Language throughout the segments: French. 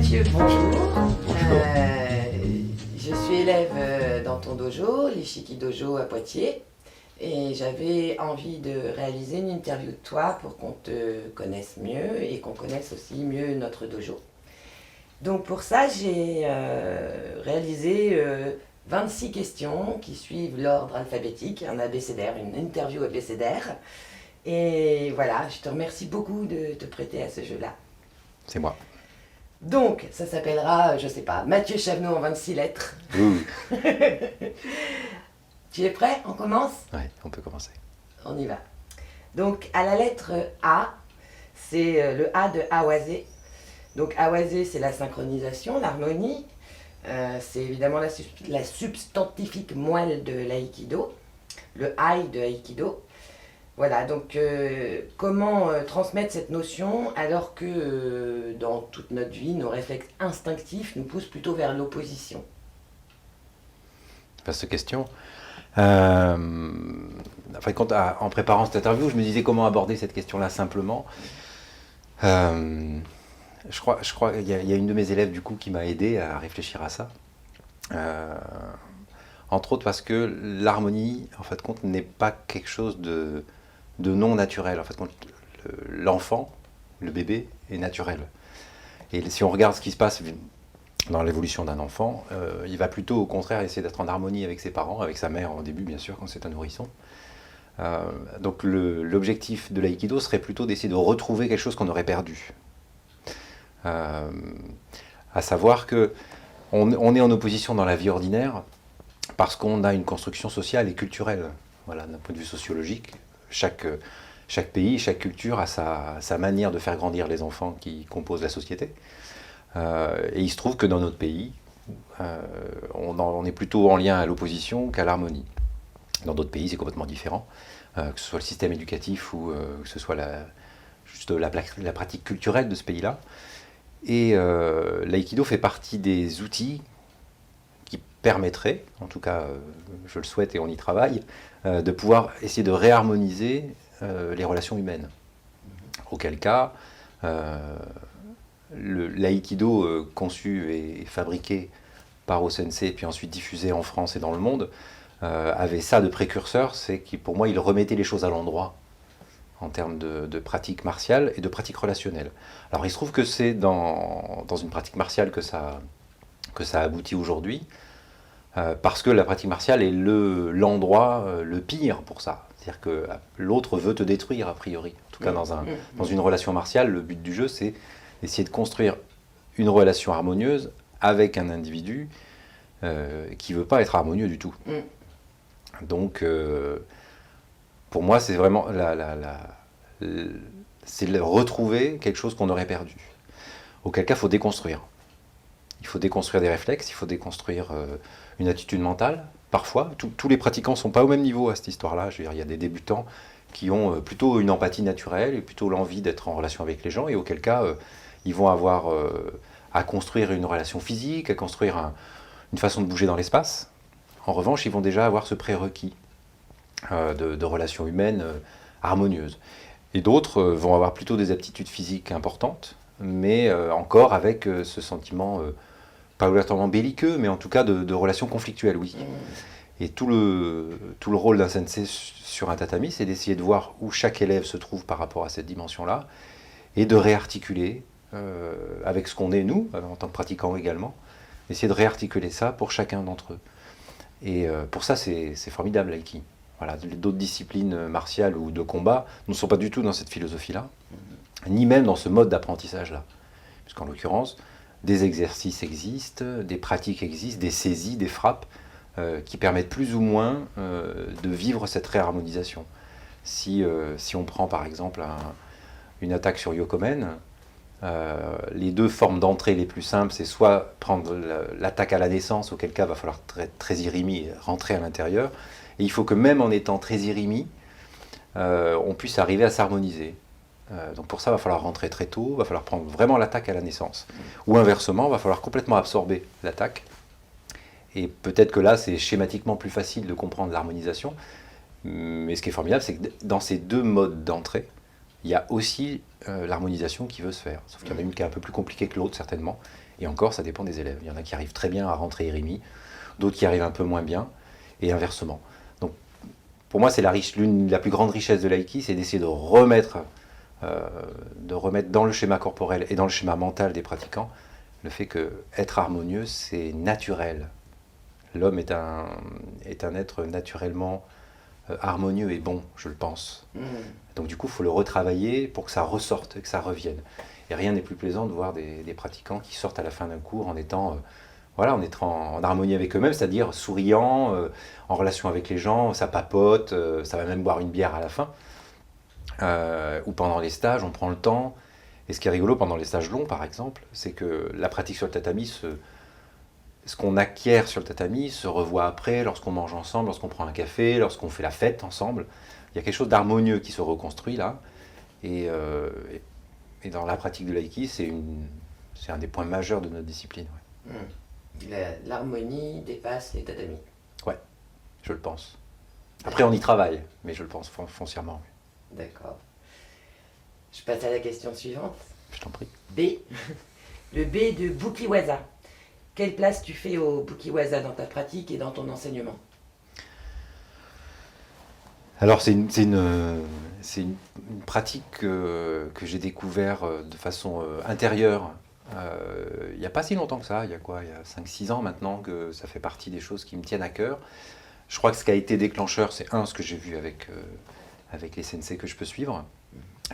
Mathieu, bonjour. Bonjour. Je suis élève dans ton dojo, l'Ishiki Dojo à Poitiers. Et j'avais envie de réaliser une interview de toi pour qu'on te connaisse mieux et qu'on connaisse aussi mieux notre dojo. Donc pour ça, j'ai réalisé 26 questions qui suivent l'ordre alphabétique, un abécédaire, une interview abécédaire. Et voilà, je te remercie beaucoup de te prêter à ce jeu-là. C'est moi. Donc, ça s'appellera, je sais pas, Mathieu Chavenot en 26 lettres. Ouh. Tu es prêt? On commence? Ouais, on peut commencer. On y va. Donc, à la lettre A, c'est le A de Awase. Donc, Awase, c'est la synchronisation, l'harmonie. C'est évidemment la substantifique moelle de l'aïkido, le Ai de Aikido. Voilà, donc comment transmettre cette notion alors que dans toute notre vie, nos réflexes instinctifs nous poussent plutôt vers l'opposition? Vaste question. En préparant cette interview, je me disais comment aborder cette question-là simplement. Je crois qu'il y a une de mes élèves du coup qui m'a aidé à réfléchir à ça. Entre autres parce que l'harmonie, en fait, compte, n'est pas quelque chose de non naturel. En fait, l'enfant, le bébé, est naturel. Et si on regarde ce qui se passe dans l'évolution d'un enfant, il va plutôt au contraire essayer d'être en harmonie avec ses parents, avec sa mère au début bien sûr quand c'est un nourrisson. Donc l'objectif de l'aïkido serait plutôt d'essayer de retrouver quelque chose qu'on aurait perdu. À savoir que on est en opposition dans la vie ordinaire parce qu'on a une construction sociale et culturelle. Voilà, d'un point de vue sociologique, chaque pays, chaque culture a sa manière de faire grandir les enfants qui composent la société. Et il se trouve que dans notre pays, on est plutôt en lien à l'opposition qu'à l'harmonie. Dans d'autres pays, c'est complètement différent, que ce soit le système éducatif ou que ce soit la pratique culturelle de ce pays-là. Et l'aïkido fait partie des outils qui permettraient, en tout cas je le souhaite et on y travaille, de pouvoir essayer de réharmoniser les relations humaines. Auquel cas, l'aïkido conçu et fabriqué par O-Sensei, puis ensuite diffusé en France et dans le monde, avait ça de précurseur, c'est que pour moi il remettait les choses à l'endroit en termes de pratique martiale et de pratique relationnelle. Alors il se trouve que c'est dans une pratique martiale que ça aboutit aujourd'hui, parce que la pratique martiale est l'endroit le pire pour ça. C'est-à-dire que l'autre veut te détruire a priori. En tout cas dans une relation martiale, le but du jeu c'est d'essayer de construire une relation harmonieuse avec un individu qui ne veut pas être harmonieux du tout. Donc pour moi c'est vraiment c'est retrouver quelque chose qu'on aurait perdu. Auquel cas il faut déconstruire. Il faut déconstruire des réflexes, il faut déconstruire une attitude mentale. Parfois, tous les pratiquants ne sont pas au même niveau à cette histoire-là. Je veux dire, il y a des débutants qui ont plutôt une empathie naturelle et plutôt l'envie d'être en relation avec les gens, et auquel cas, ils vont avoir à construire une relation physique, à construire une façon de bouger dans l'espace. En revanche, ils vont déjà avoir ce prérequis de relations humaines harmonieuses. Et d'autres vont avoir plutôt des aptitudes physiques importantes, mais encore avec ce sentiment pas obligatoirement belliqueux, mais en tout cas de relations conflictuelles, oui. Et tout le rôle d'un sensei sur un tatami, c'est d'essayer de voir où chaque élève se trouve par rapport à cette dimension-là, et de réarticuler avec ce qu'on est, nous, en tant que pratiquants également, essayer de réarticuler ça pour chacun d'entre eux. Et pour ça, c'est formidable, l'aïki. Voilà, d'autres disciplines martiales ou de combat ne sont pas du tout dans cette philosophie-là, ni même dans ce mode d'apprentissage-là. Puisqu'en l'occurrence, des exercices existent, des pratiques existent, des saisies, des frappes, qui permettent plus ou moins de vivre cette réharmonisation. Si on prend par exemple une attaque sur Yokomen, les deux formes d'entrée les plus simples, c'est soit prendre l'attaque à la naissance, auquel cas il va falloir très irimi et rentrer à l'intérieur, et il faut que même en étant très irimi, on puisse arriver à s'harmoniser. Donc pour ça, il va falloir rentrer très tôt, il va falloir prendre vraiment l'attaque à la naissance. Ou inversement, il va falloir complètement absorber l'attaque. Et peut-être que là, c'est schématiquement plus facile de comprendre l'harmonisation. Mais ce qui est formidable, c'est que dans ces deux modes d'entrée, il y a aussi l'harmonisation qui veut se faire. Sauf qu'il y en a une qui est un peu plus compliquée que l'autre, certainement. Et encore, ça dépend des élèves. Il y en a qui arrivent très bien à rentrer Irimi, d'autres qui arrivent un peu moins bien, et inversement. Donc, pour moi, c'est la plus grande richesse de l'aïki, c'est d'essayer de remettre dans le schéma corporel et dans le schéma mental des pratiquants le fait que être harmonieux, c'est naturel. L'homme est un être naturellement harmonieux et bon, je le pense. Donc du coup, il faut le retravailler pour que ça ressorte, que ça revienne. Et rien n'est plus plaisant de voir des pratiquants qui sortent à la fin d'un cours en étant en harmonie avec eux-mêmes, c'est-à-dire souriant, en relation avec les gens, ça papote, ça va même boire une bière à la fin. Ou pendant les stages, on prend le temps. Et ce qui est rigolo pendant les stages longs, par exemple, c'est que la pratique sur le tatami, ce qu'on acquiert sur le tatami se revoit après, lorsqu'on mange ensemble, lorsqu'on prend un café, lorsqu'on fait la fête ensemble. Il y a quelque chose d'harmonieux qui se reconstruit là. Et dans la pratique de l'aïki, c'est un des points majeurs de notre discipline. Ouais. L'harmonie dépasse les tatamis. Ouais, je le pense. Après, on y travaille, mais je le pense foncièrement. Oui. D'accord. Je passe à la question suivante. Je t'en prie. B. Le B de Bukiwaza. Quelle place tu fais au Bukiwaza dans ta pratique et dans ton enseignement? Alors c'est une pratique que j'ai découvert de façon intérieure il n'y a pas si longtemps que ça, il y a 5-6 ans maintenant que ça fait partie des choses qui me tiennent à cœur. Je crois que ce qui a été déclencheur, c'est ce que j'ai vu avec les sensei que je peux suivre.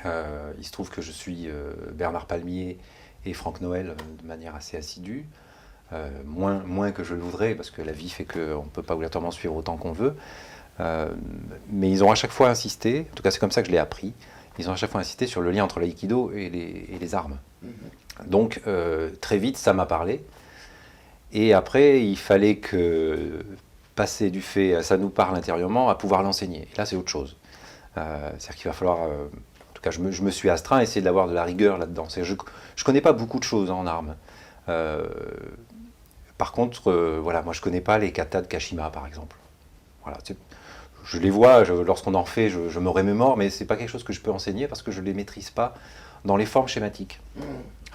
Il se trouve que je suis Bernard Palmier et Franck Noël de manière assez assidue. Moins que je le voudrais, parce que la vie fait qu'on ne peut pas obligatoirement suivre autant qu'on veut. Mais ils ont à chaque fois insisté, en tout cas c'est comme ça que je l'ai appris, ils ont à chaque fois insisté sur le lien entre l'aïkido et les armes. Donc très vite ça m'a parlé. Et après il fallait que passer du fait ça nous parle intérieurement à pouvoir l'enseigner. Et là c'est autre chose. C'est-à-dire qu'il va falloir, en tout cas je me suis astreint à essayer d'avoir de la rigueur là-dedans. Je ne connais pas beaucoup de choses en armes. Par contre, moi je connais pas les katas de Kashima par exemple. Voilà, je les vois, lorsqu'on en fait, je me remémore, mais c'est pas quelque chose que je peux enseigner parce que je les maîtrise pas dans les formes schématiques.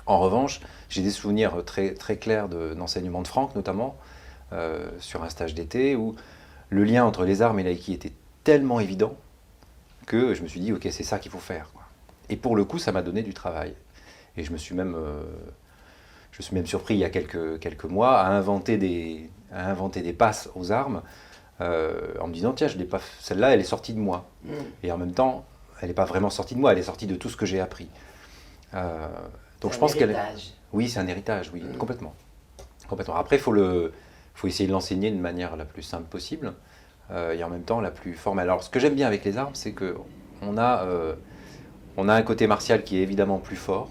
En revanche, j'ai des souvenirs très, très clairs d'enseignement de Franck notamment, sur un stage d'été où le lien entre les armes et l'aïki était tellement évident que je me suis dit, ok, c'est ça qu'il faut faire, quoi. Et pour le coup, ça m'a donné du travail. Et je me suis même surpris il y a quelques mois à inventer des passes aux armes en me disant, tiens, celle-là, elle est sortie de moi. Et en même temps, elle n'est pas vraiment sortie de moi, elle est sortie de tout ce que j'ai appris. Donc je pense qu'elle. Oui, c'est un héritage, oui, complètement. Après, il faut essayer de l'enseigner de manière la plus simple possible et en même temps la plus formelle. Alors, ce que j'aime bien avec les armes, c'est qu'on a un côté martial qui est évidemment plus fort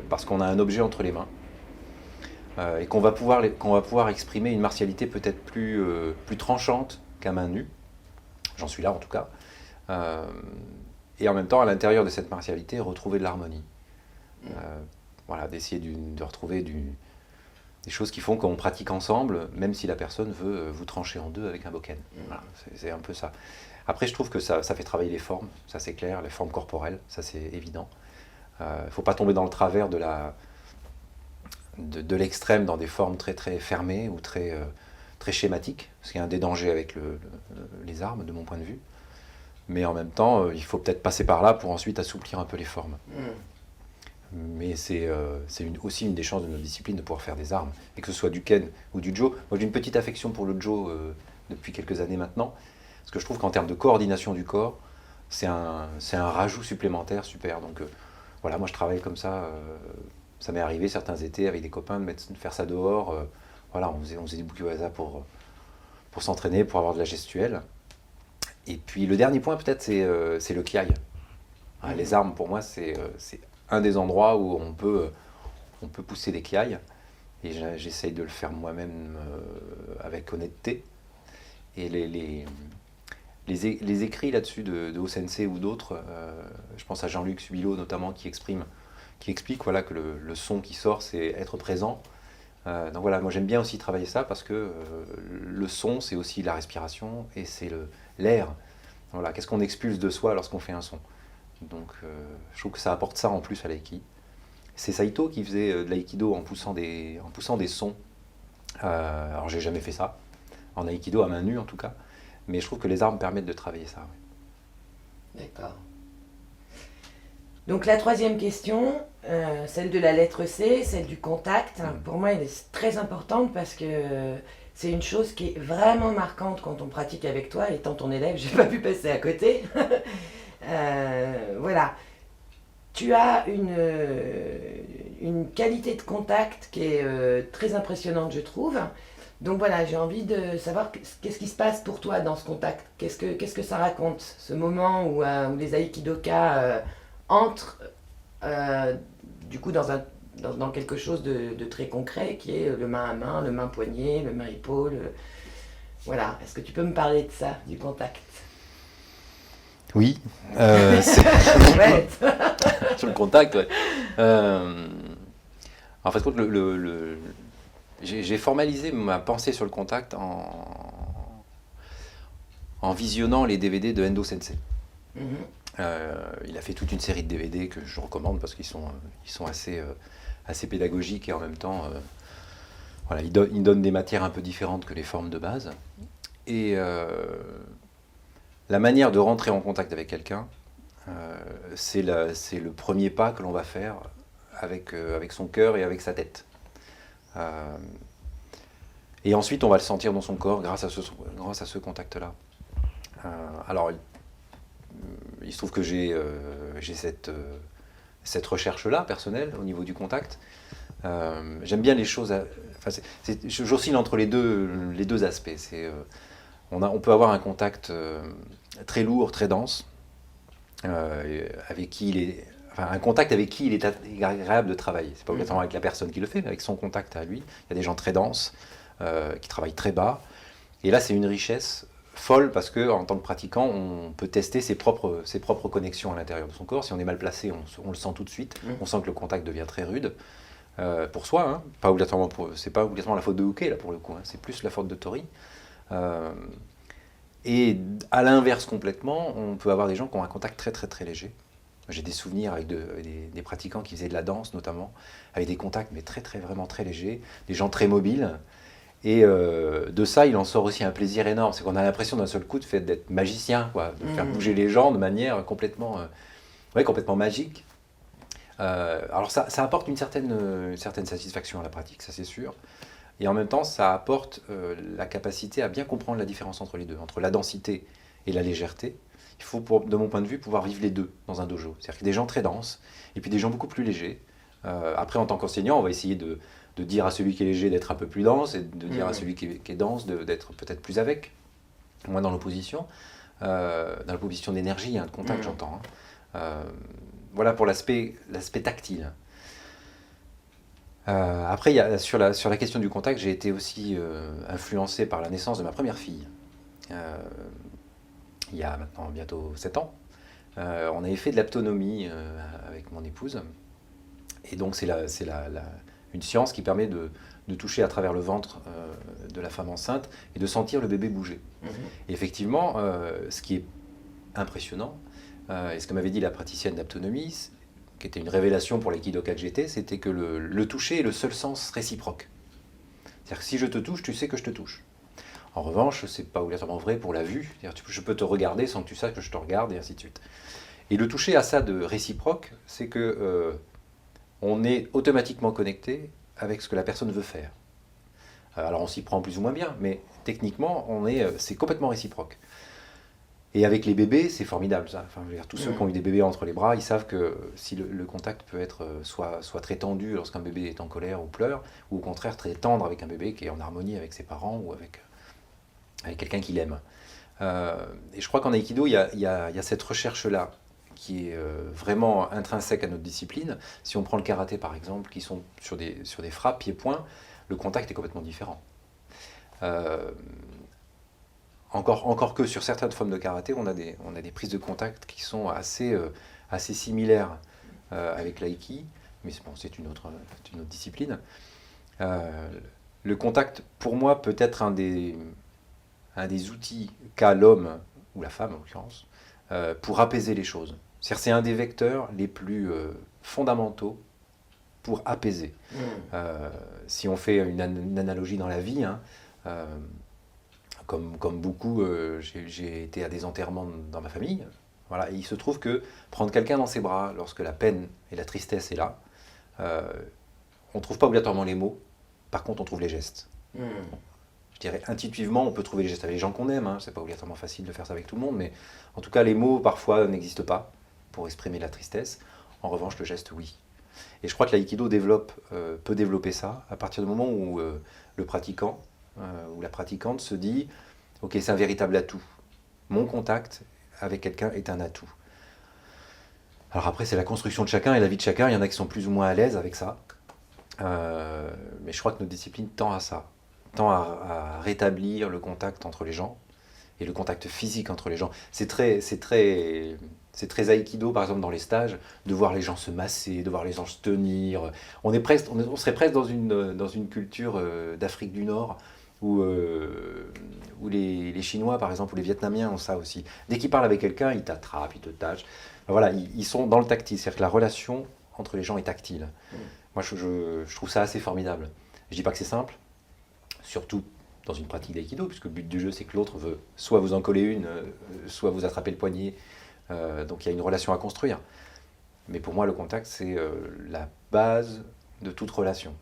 parce qu'on a un objet entre les mains. Et qu'on va pouvoir exprimer une martialité peut-être plus tranchante qu'à main nue. J'en suis là en tout cas. Et en même temps, à l'intérieur de cette martialité, retrouver de l'harmonie. D'essayer de retrouver des choses qui font qu'on pratique ensemble, même si la personne veut vous trancher en deux avec un bokken. Voilà, c'est un peu ça. Après, je trouve que ça fait travailler les formes, ça c'est clair, les formes corporelles, ça c'est évident. Il ne faut pas tomber dans le travers de l'extrême dans des formes très très fermées ou très, très schématiques, ce qui est un des dangers avec les armes de mon point de vue. Mais en même temps, il faut peut-être passer par là pour ensuite assouplir un peu les formes. Mais c'est aussi une des chances de notre discipline de pouvoir faire des armes, et que ce soit du ken ou du jo. Moi j'ai une petite affection pour le jo depuis quelques années maintenant, parce que je trouve qu'en termes de coordination du corps, c'est un rajout supplémentaire super. Donc moi je travaille comme ça. Ça m'est arrivé certains étés avec des copains de faire ça dehors. On faisait du bukiwaza pour s'entraîner, pour avoir de la gestuelle. Et puis le dernier point peut-être c'est le kiai. Les armes pour moi c'est un des endroits où on peut pousser des kiai. Et j'essaye de le faire moi-même avec honnêteté. Et les écrits là-dessus de Ho-sensei ou d'autres, je pense à Jean-Luc Subilo notamment qui explique que le son qui sort c'est être présent. Donc moi j'aime bien aussi travailler ça parce que le son c'est aussi la respiration et c'est l'air. Qu'est-ce qu'on expulse de soi lorsqu'on fait un son. Donc je trouve que ça apporte ça en plus à l'aïki. C'est Saito qui faisait de l'aïkido en poussant des sons. Alors j'ai jamais fait ça, en aïkido à main nue en tout cas, mais je trouve que les armes permettent de travailler ça. Ouais. D'accord. Donc la troisième question, celle de la lettre C, celle du contact, pour moi elle est très importante parce que c'est une chose qui est vraiment marquante quand on pratique avec toi. Étant ton élève, j'ai pas pu passer à côté. Voilà. Tu as une qualité de contact qui est très impressionnante, je trouve. Donc voilà, j'ai envie de savoir qu'est-ce qui se passe pour toi dans ce contact. Qu'est-ce que ça raconte, ce moment où les aïkidokas entrent du coup dans quelque chose de très concret qui est le main à main, le main poignet, le main épaule. Voilà, est-ce que tu peux me parler de ça, du contact? Oui, Ouais. sur le contact, ouais. En fait, j'ai formalisé ma pensée sur le contact en visionnant les DVD de Endo Sensei. Il a fait toute une série de DVD que je recommande parce qu'ils sont assez pédagogiques et en même temps, voilà, il donne des matières un peu différentes que les formes de base. Et la manière de rentrer en contact avec quelqu'un, c'est le premier pas que l'on va faire avec son cœur et avec sa tête. Et ensuite, on va le sentir dans son corps grâce à ce contact-là. Alors, il se trouve que j'ai cette recherche-là, personnelle, au niveau du contact. J'aime bien les choses... j'oscille entre les deux aspects. On peut avoir un contact très lourd, très dense, un contact avec qui il est agréable de travailler. C'est pas obligatoirement avec la personne qui le fait, mais avec son contact à lui. Il y a des gens très denses, qui travaillent très bas. Et là, c'est une richesse folle parce qu'en tant que pratiquant, on peut tester ses propres connexions à l'intérieur de son corps. Si on est mal placé, on le sent tout de suite. On sent que le contact devient très rude. Pour soi, hein. C'est pas obligatoirement la faute de Uke, là, pour le coup. Hein. C'est plus la faute de Tori. Et à l'inverse complètement, on peut avoir des gens qui ont un contact très très très léger. J'ai des souvenirs avec des pratiquants qui faisaient de la danse notamment, avec des contacts mais très très vraiment très légers, des gens très mobiles. Et de ça, il en sort aussi un plaisir énorme. C'est qu'on a l'impression d'un seul coup d'être magicien, quoi, de faire bouger les gens de manière complètement magique. Alors ça apporte une certaine satisfaction à la pratique, ça c'est sûr. Et en même temps, ça apporte la capacité à bien comprendre la différence entre les deux, entre la densité et la légèreté. Il faut, de mon point de vue, pouvoir vivre les deux dans un dojo. C'est-à-dire qu'il y a des gens très denses et puis des gens beaucoup plus légers. Après, en tant qu'enseignant, on va essayer de dire à celui qui est léger d'être un peu plus dense et de dire à celui qui est dense d'être peut-être plus avec, moins dans l'opposition. Dans l'opposition d'énergie, hein, de contact, j'entends. Hein. Voilà pour l'aspect tactile. Après, sur la question du contact, j'ai été aussi influencé par la naissance de ma première fille. Il y a maintenant bientôt 7 ans. On avait fait de l'aptonomie avec mon épouse. Et donc c'est une science qui permet de toucher à travers le ventre de la femme enceinte et de sentir le bébé bouger. Et effectivement, ce qui est impressionnant, et ce que m'avait dit la praticienne d'aptonomie, qui était une révélation pour l'aïkido que j'étais, c'était que le toucher est le seul sens réciproque. C'est-à-dire que si je te touche, tu sais que je te touche. En revanche, c'est pas obligatoirement vrai pour la vue. C'est-à-dire que je peux te regarder sans que tu saches que je te regarde, et ainsi de suite. Et le toucher à ça de réciproque, c'est que on est automatiquement connecté avec ce que la personne veut faire. Alors on s'y prend plus ou moins bien, mais techniquement, c'est complètement réciproque. Et avec les bébés, c'est formidable ça. Enfin, je veux dire, tous ceux qui ont eu des bébés entre les bras, ils savent que si le contact peut être soit très tendu lorsqu'un bébé est en colère ou pleure, ou au contraire très tendre avec un bébé qui est en harmonie avec ses parents ou avec quelqu'un qu'il aime. Et je crois qu'en aïkido, il y a cette recherche-là qui est vraiment intrinsèque à notre discipline. Si on prend le karaté par exemple, qui sont sur des frappes pieds-poings, le contact est complètement différent. Encore que sur certaines formes de karaté, on a des prises de contact qui sont assez similaires avec l'aïki, mais bon, c'est une autre discipline. Le contact, pour moi, peut être un des outils qu'a l'homme, ou la femme en l'occurrence, pour apaiser les choses. C'est un des vecteurs les plus fondamentaux pour apaiser. Si on fait une analogie dans la vie, hein, comme beaucoup, j'ai été à des enterrements dans ma famille. Voilà, et il se trouve que prendre quelqu'un dans ses bras lorsque la peine et la tristesse est là, on ne trouve pas obligatoirement les mots, par contre on trouve les gestes. Je dirais intuitivement, on peut trouver les gestes avec les gens qu'on aime, hein. C'est pas obligatoirement facile de faire ça avec tout le monde, mais en tout cas les mots parfois n'existent pas pour exprimer la tristesse. En revanche, le geste, oui. Et je crois que l'aïkido peut développer ça à partir du moment où le pratiquant ou la pratiquante se dit « Ok, c'est un véritable atout. Mon contact avec quelqu'un est un atout. » Alors après, c'est la construction de chacun et la vie de chacun. Il y en a qui sont plus ou moins à l'aise avec ça. Mais je crois que notre discipline tend à ça. Tend à rétablir le contact entre les gens et le contact physique entre les gens. C'est très aïkido, par exemple, dans les stages, de voir les gens se masser, de voir les gens se tenir. On serait presque dans une culture d'Afrique du Nord, où les Chinois, par exemple, ou les Vietnamiens ont ça aussi. Dès qu'ils parlent avec quelqu'un, ils t'attrapent, ils te tâchent. Voilà, ils sont dans le tactile, c'est-à-dire que la relation entre les gens est tactile. Moi, je trouve ça assez formidable. Je dis pas que c'est simple, surtout dans une pratique d'aïkido, puisque le but du jeu, c'est que l'autre veut soit vous en coller une, soit vous attraper le poignet. Donc il y a une relation à construire. Mais pour moi, le contact, c'est la base de toute relation.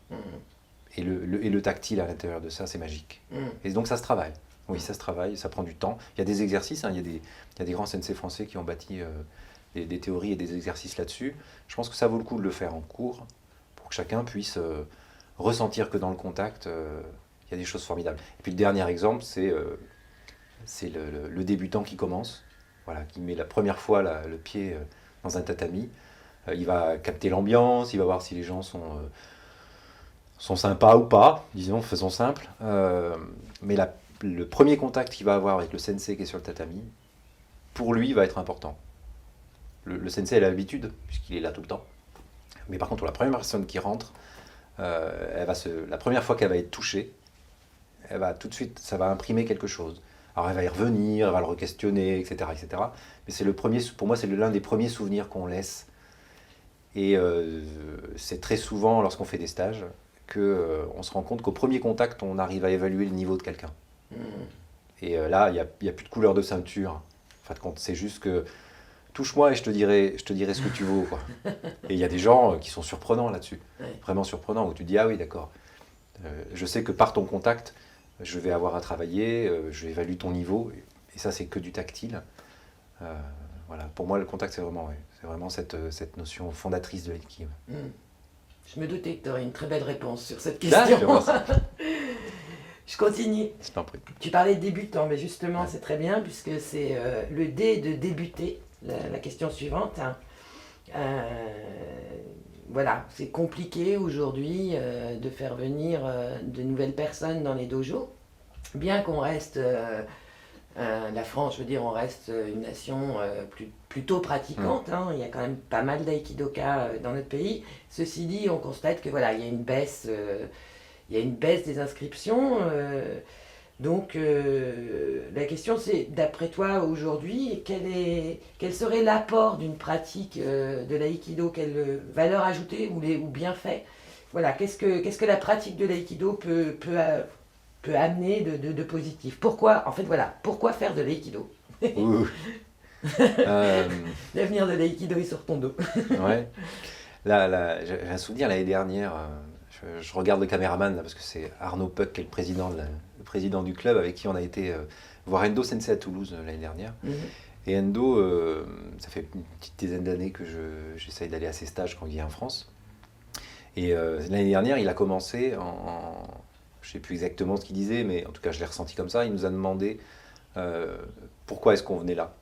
Et le tactile à l'intérieur de ça, c'est magique. Et donc ça se travaille. Oui, ça se travaille, ça prend du temps. Il y a des exercices, hein, il y a des grands sensei français qui ont bâti des théories et des exercices là-dessus. Je pense que ça vaut le coup de le faire en cours, pour que chacun puisse ressentir que dans le contact, il y a des choses formidables. Et puis le dernier exemple, c'est le débutant qui commence, voilà, qui met la première fois le pied dans un tatami. Il va capter l'ambiance, il va voir si les gens sont sympas ou pas, disons, faisons simple. Mais le premier contact qu'il va avoir avec le sensei qui est sur le tatami, pour lui, va être important. Le sensei a l'habitude, puisqu'il est là tout le temps. Mais par contre, la première personne qui rentre, la première fois qu'elle va être touchée, elle va tout de suite, ça va imprimer quelque chose. Alors elle va y revenir, elle va le re-questionner, etc., etc. Mais pour moi, c'est l'un des premiers souvenirs qu'on laisse. Et c'est très souvent, lorsqu'on fait des stages, qu'on se rend compte qu'au premier contact, on arrive à évaluer le niveau de quelqu'un. Et là, il n'y a plus de couleur de ceinture. En fin de compte, c'est juste que touche-moi et je te dirai ce que tu vaux, quoi. Et il y a des gens qui sont surprenants là-dessus, vraiment surprenants, où tu dis, ah oui, d'accord. Je sais que par ton contact, je vais avoir à travailler, je évalue ton niveau, et ça, c'est que du tactile. Voilà. Pour moi, le contact, c'est vraiment cette notion fondatrice de l'aïkido. Je me doutais que tu aurais une très belle réponse sur cette question. Je continue. Je t'en prie. Tu parlais de débutant, mais justement, c'est très bien, puisque c'est le D de débuter, la question suivante. Voilà, c'est compliqué aujourd'hui de faire venir de nouvelles personnes dans les dojos, bien qu'on reste, la France, je veux dire, on reste une nation plutôt pratiquante, hein. Il y a quand même pas mal d'aïkidoka dans notre pays. Ceci dit, on constate que voilà, il y a une baisse des inscriptions. Donc la question c'est, d'après toi aujourd'hui, quel serait l'apport d'une pratique de l'aïkido, quelle valeur ajoutée ou bienfait? Voilà, qu'est-ce que la pratique de l'aïkido peut amener de positif? Pourquoi faire de l'aïkido? L'avenir de l'aïkido est sur ton dos. Ouais. J'ai un souvenir l'année dernière. Je regarde le caméraman là, parce que c'est Arnaud Puck qui est le président du club, avec qui on a été voir Endo Sensei à Toulouse l'année dernière. Et Endo, ça fait une petite dizaine d'années que j'essaye d'aller à ses stages quand il vient en France. Et l'année dernière, il a commencé je ne sais plus exactement ce qu'il disait, mais en tout cas je l'ai ressenti comme ça. Il nous a demandé pourquoi est-ce qu'on venait là,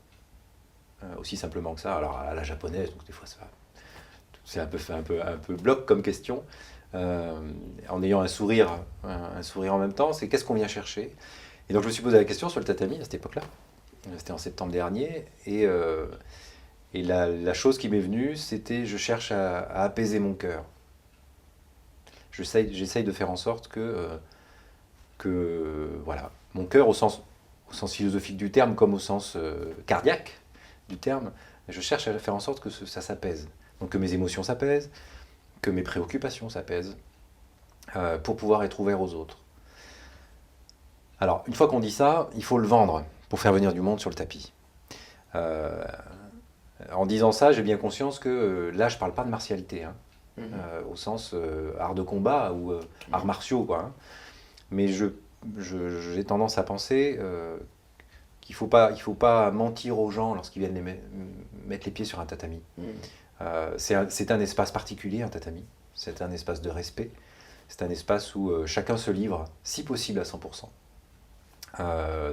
aussi simplement que ça. Alors à la japonaise, donc des fois c'est un peu bloc comme question. En ayant un sourire en même temps, c'est qu'est-ce qu'on vient chercher. Et donc je me suis posé la question sur le tatami à cette époque-là, c'était en septembre dernier, et la chose qui m'est venue, c'était je cherche à apaiser mon cœur. J'essaye de faire en sorte que voilà, mon cœur au sens philosophique du terme comme au sens cardiaque du terme, je cherche à faire en sorte que ça s'apaise, donc que mes émotions s'apaisent, que mes préoccupations s'apaisent, pour pouvoir être ouvert aux autres. Alors, une fois qu'on dit ça, il faut le vendre pour faire venir du monde sur le tapis. En disant ça, j'ai bien conscience que là, je ne parle pas de martialité, hein, au sens art de combat ou arts martiaux, quoi. Hein. Mais j'ai tendance à penser qu'il ne faut pas mentir aux gens lorsqu'ils viennent mettre les pieds sur un tatami. C'est un espace particulier, un tatami. C'est un espace de respect. C'est un espace où chacun se livre, si possible à 100%,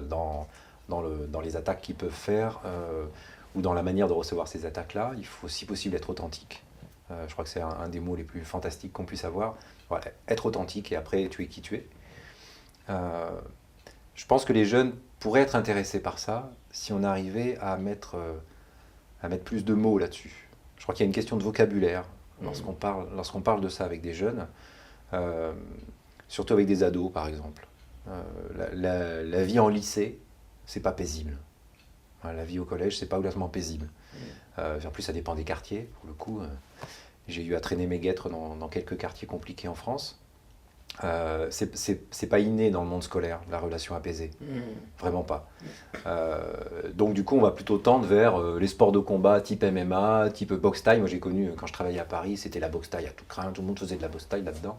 dans les attaques qu'ils peuvent faire ou dans la manière de recevoir ces attaques-là. Il faut si possible être authentique. Je crois que c'est un des mots les plus fantastiques qu'on puisse avoir. Voilà, être authentique et après tu es qui tu es. Je pense que les jeunes pourraient être intéressés par ça si on arrivait à mettre plus de mots là-dessus. Je crois qu'il y a une question de vocabulaire lorsqu'on parle de ça avec des jeunes, surtout avec des ados par exemple. La vie en lycée, c'est pas paisible. La vie au collège, c'est pas ouvertement paisible. En plus, ça dépend des quartiers. Pour le coup, j'ai eu à traîner mes guêtres dans quelques quartiers compliqués en France. C'est pas inné dans le monde scolaire, la relation apaisée. Vraiment pas. Donc du coup, on va plutôt tendre vers les sports de combat type MMA, type boxe thaï. Moi, j'ai connu, quand je travaillais à Paris, c'était la boxe thaï à tout craint. Tout le monde faisait de la boxe thaï là-dedans.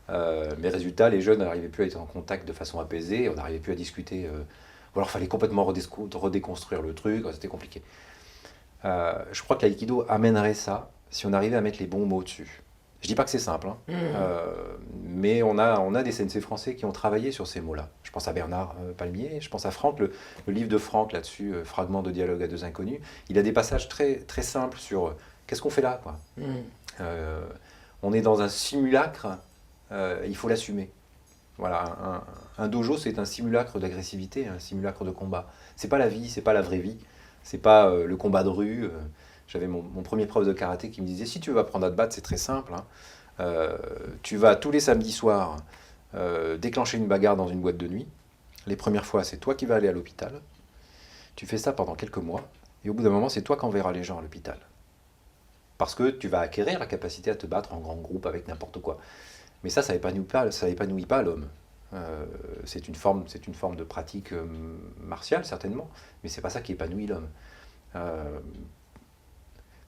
Mais résultat, les jeunes n'arrivaient plus à être en contact de façon apaisée. On n'arrivait plus à discuter. Ou alors, il fallait complètement redéconstruire le truc. C'était compliqué. Je crois que l'aïkido amènerait ça si on arrivait à mettre les bons mots dessus. Je dis pas que c'est simple, hein. Mais on a des sensei français qui ont travaillé sur ces mots-là. Je pense à Bernard Palmier, je pense à Franck, le livre de Franck là-dessus, Fragment de dialogue à deux inconnus. Il a des passages très, très simples sur qu'est-ce qu'on fait là, quoi. On est dans un simulacre, il faut l'assumer. Voilà, un dojo, c'est un simulacre d'agressivité, un simulacre de combat. C'est pas la vie, c'est pas la vraie vie, c'est pas le combat de rue. J'avais mon premier prof de karaté qui me disait, si tu veux apprendre à te battre, c'est très simple. Hein. Tu vas tous les samedis soirs déclencher une bagarre dans une boîte de nuit. Les premières fois, c'est toi qui vas aller à l'hôpital. Tu fais ça pendant quelques mois. Et au bout d'un moment, c'est toi qui enverras les gens à l'hôpital. Parce que tu vas acquérir la capacité à te battre en grand groupe avec n'importe quoi. Mais ça épanouit pas l'homme. C'est une forme de pratique martiale, certainement. Mais c'est pas ça qui épanouit l'homme.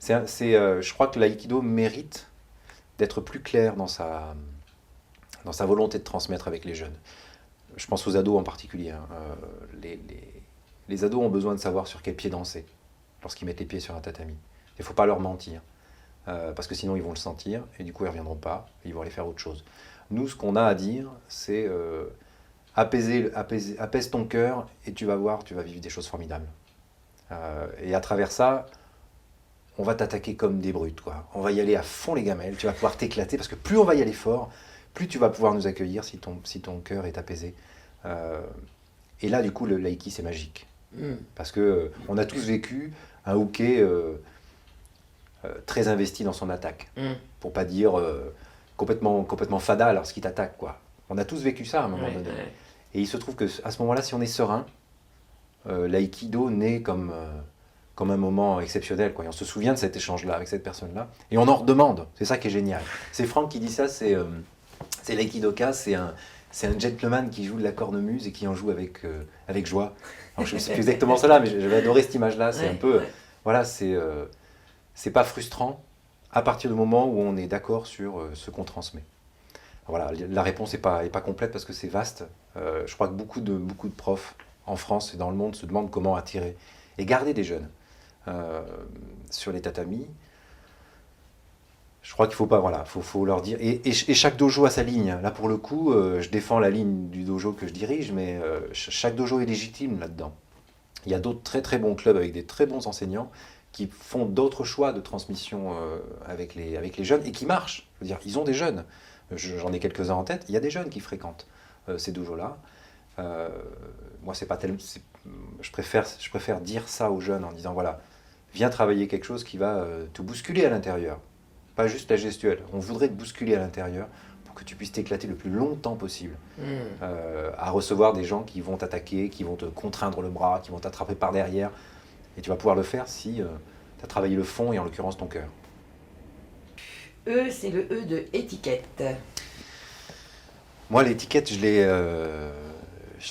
Je crois que l'aïkido mérite d'être plus clair dans sa volonté de transmettre avec les jeunes. Je pense aux ados en particulier. Hein. Les ados ont besoin de savoir sur quel pied danser lorsqu'ils mettent les pieds sur un tatami. Il ne faut pas leur mentir, parce que sinon ils vont le sentir, et du coup ils ne reviendront pas, et ils vont aller faire autre chose. Nous, ce qu'on a à dire, c'est apaise ton cœur, et tu vas voir, tu vas vivre des choses formidables. Et à travers ça, on va t'attaquer comme des brutes, quoi. On va y aller à fond les gamelles, tu vas pouvoir t'éclater, parce que plus on va y aller fort, plus tu vas pouvoir nous accueillir si ton cœur est apaisé. Et là, du coup, l'aïki, c'est magique. Parce que on a tous vécu un hooké très investi dans son attaque. Pour pas dire complètement fada lorsqu'il t'attaque, quoi. On a tous vécu ça à un moment donné. Et il se trouve qu'à ce moment-là, si on est serein, l'aïkido naît comme un moment exceptionnel, quoi. Et on se souvient de cet échange-là avec cette personne-là, et on en redemande. C'est ça qui est génial. C'est Franck qui dit ça, c'est l'aïkidoka, c'est un gentleman qui joue de la cornemuse et qui en joue avec joie. Alors, je ne sais plus exactement cela, mais j'avais adoré cette image-là. C'est un peu... Voilà, c'est pas frustrant à partir du moment où on est d'accord sur ce qu'on transmet. Voilà, la réponse n'est pas complète parce que c'est vaste. Je crois que beaucoup de profs en France et dans le monde se demandent comment attirer et garder des jeunes sur les tatamis. Je crois qu'il faut pas, voilà, faut leur dire. Et chaque dojo a sa ligne. Là, pour le coup, je défends la ligne du dojo que je dirige, mais chaque dojo est légitime là-dedans. Il y a d'autres très très bons clubs avec des très bons enseignants qui font d'autres choix de transmission avec les jeunes et qui marchent. Je veux dire, ils ont des jeunes. J'en ai quelques-uns en tête. Il y a des jeunes qui fréquentent ces dojos-là. Moi, c'est pas tellement. Je préfère dire ça aux jeunes en disant voilà, viens travailler quelque chose qui va te bousculer à l'intérieur. Pas juste la gestuelle. On voudrait te bousculer à l'intérieur pour que tu puisses t'éclater le plus longtemps possible. À recevoir des gens qui vont t'attaquer, qui vont te contraindre le bras, qui vont t'attraper par derrière. Et tu vas pouvoir le faire si tu as travaillé le fond et en l'occurrence ton cœur. E, c'est le E de étiquette. Moi, l'étiquette, je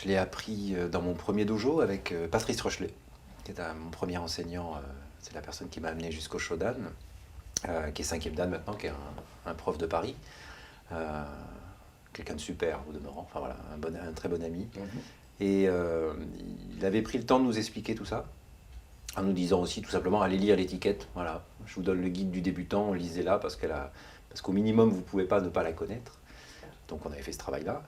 l'ai appris dans mon premier dojo avec Patrice Rochelet, qui est mon premier enseignant. C'est la personne qui m'a amené jusqu'au Shodan, qui est 5e dan maintenant, qui est un prof de Paris. Quelqu'un de super au demeurant, enfin voilà, un très bon ami. Et il avait pris le temps de nous expliquer tout ça, en nous disant aussi tout simplement allez lire l'étiquette. Voilà, je vous donne le guide du débutant, lisez-la parce qu'au minimum vous ne pouvez pas ne pas la connaître. Donc on avait fait ce travail-là.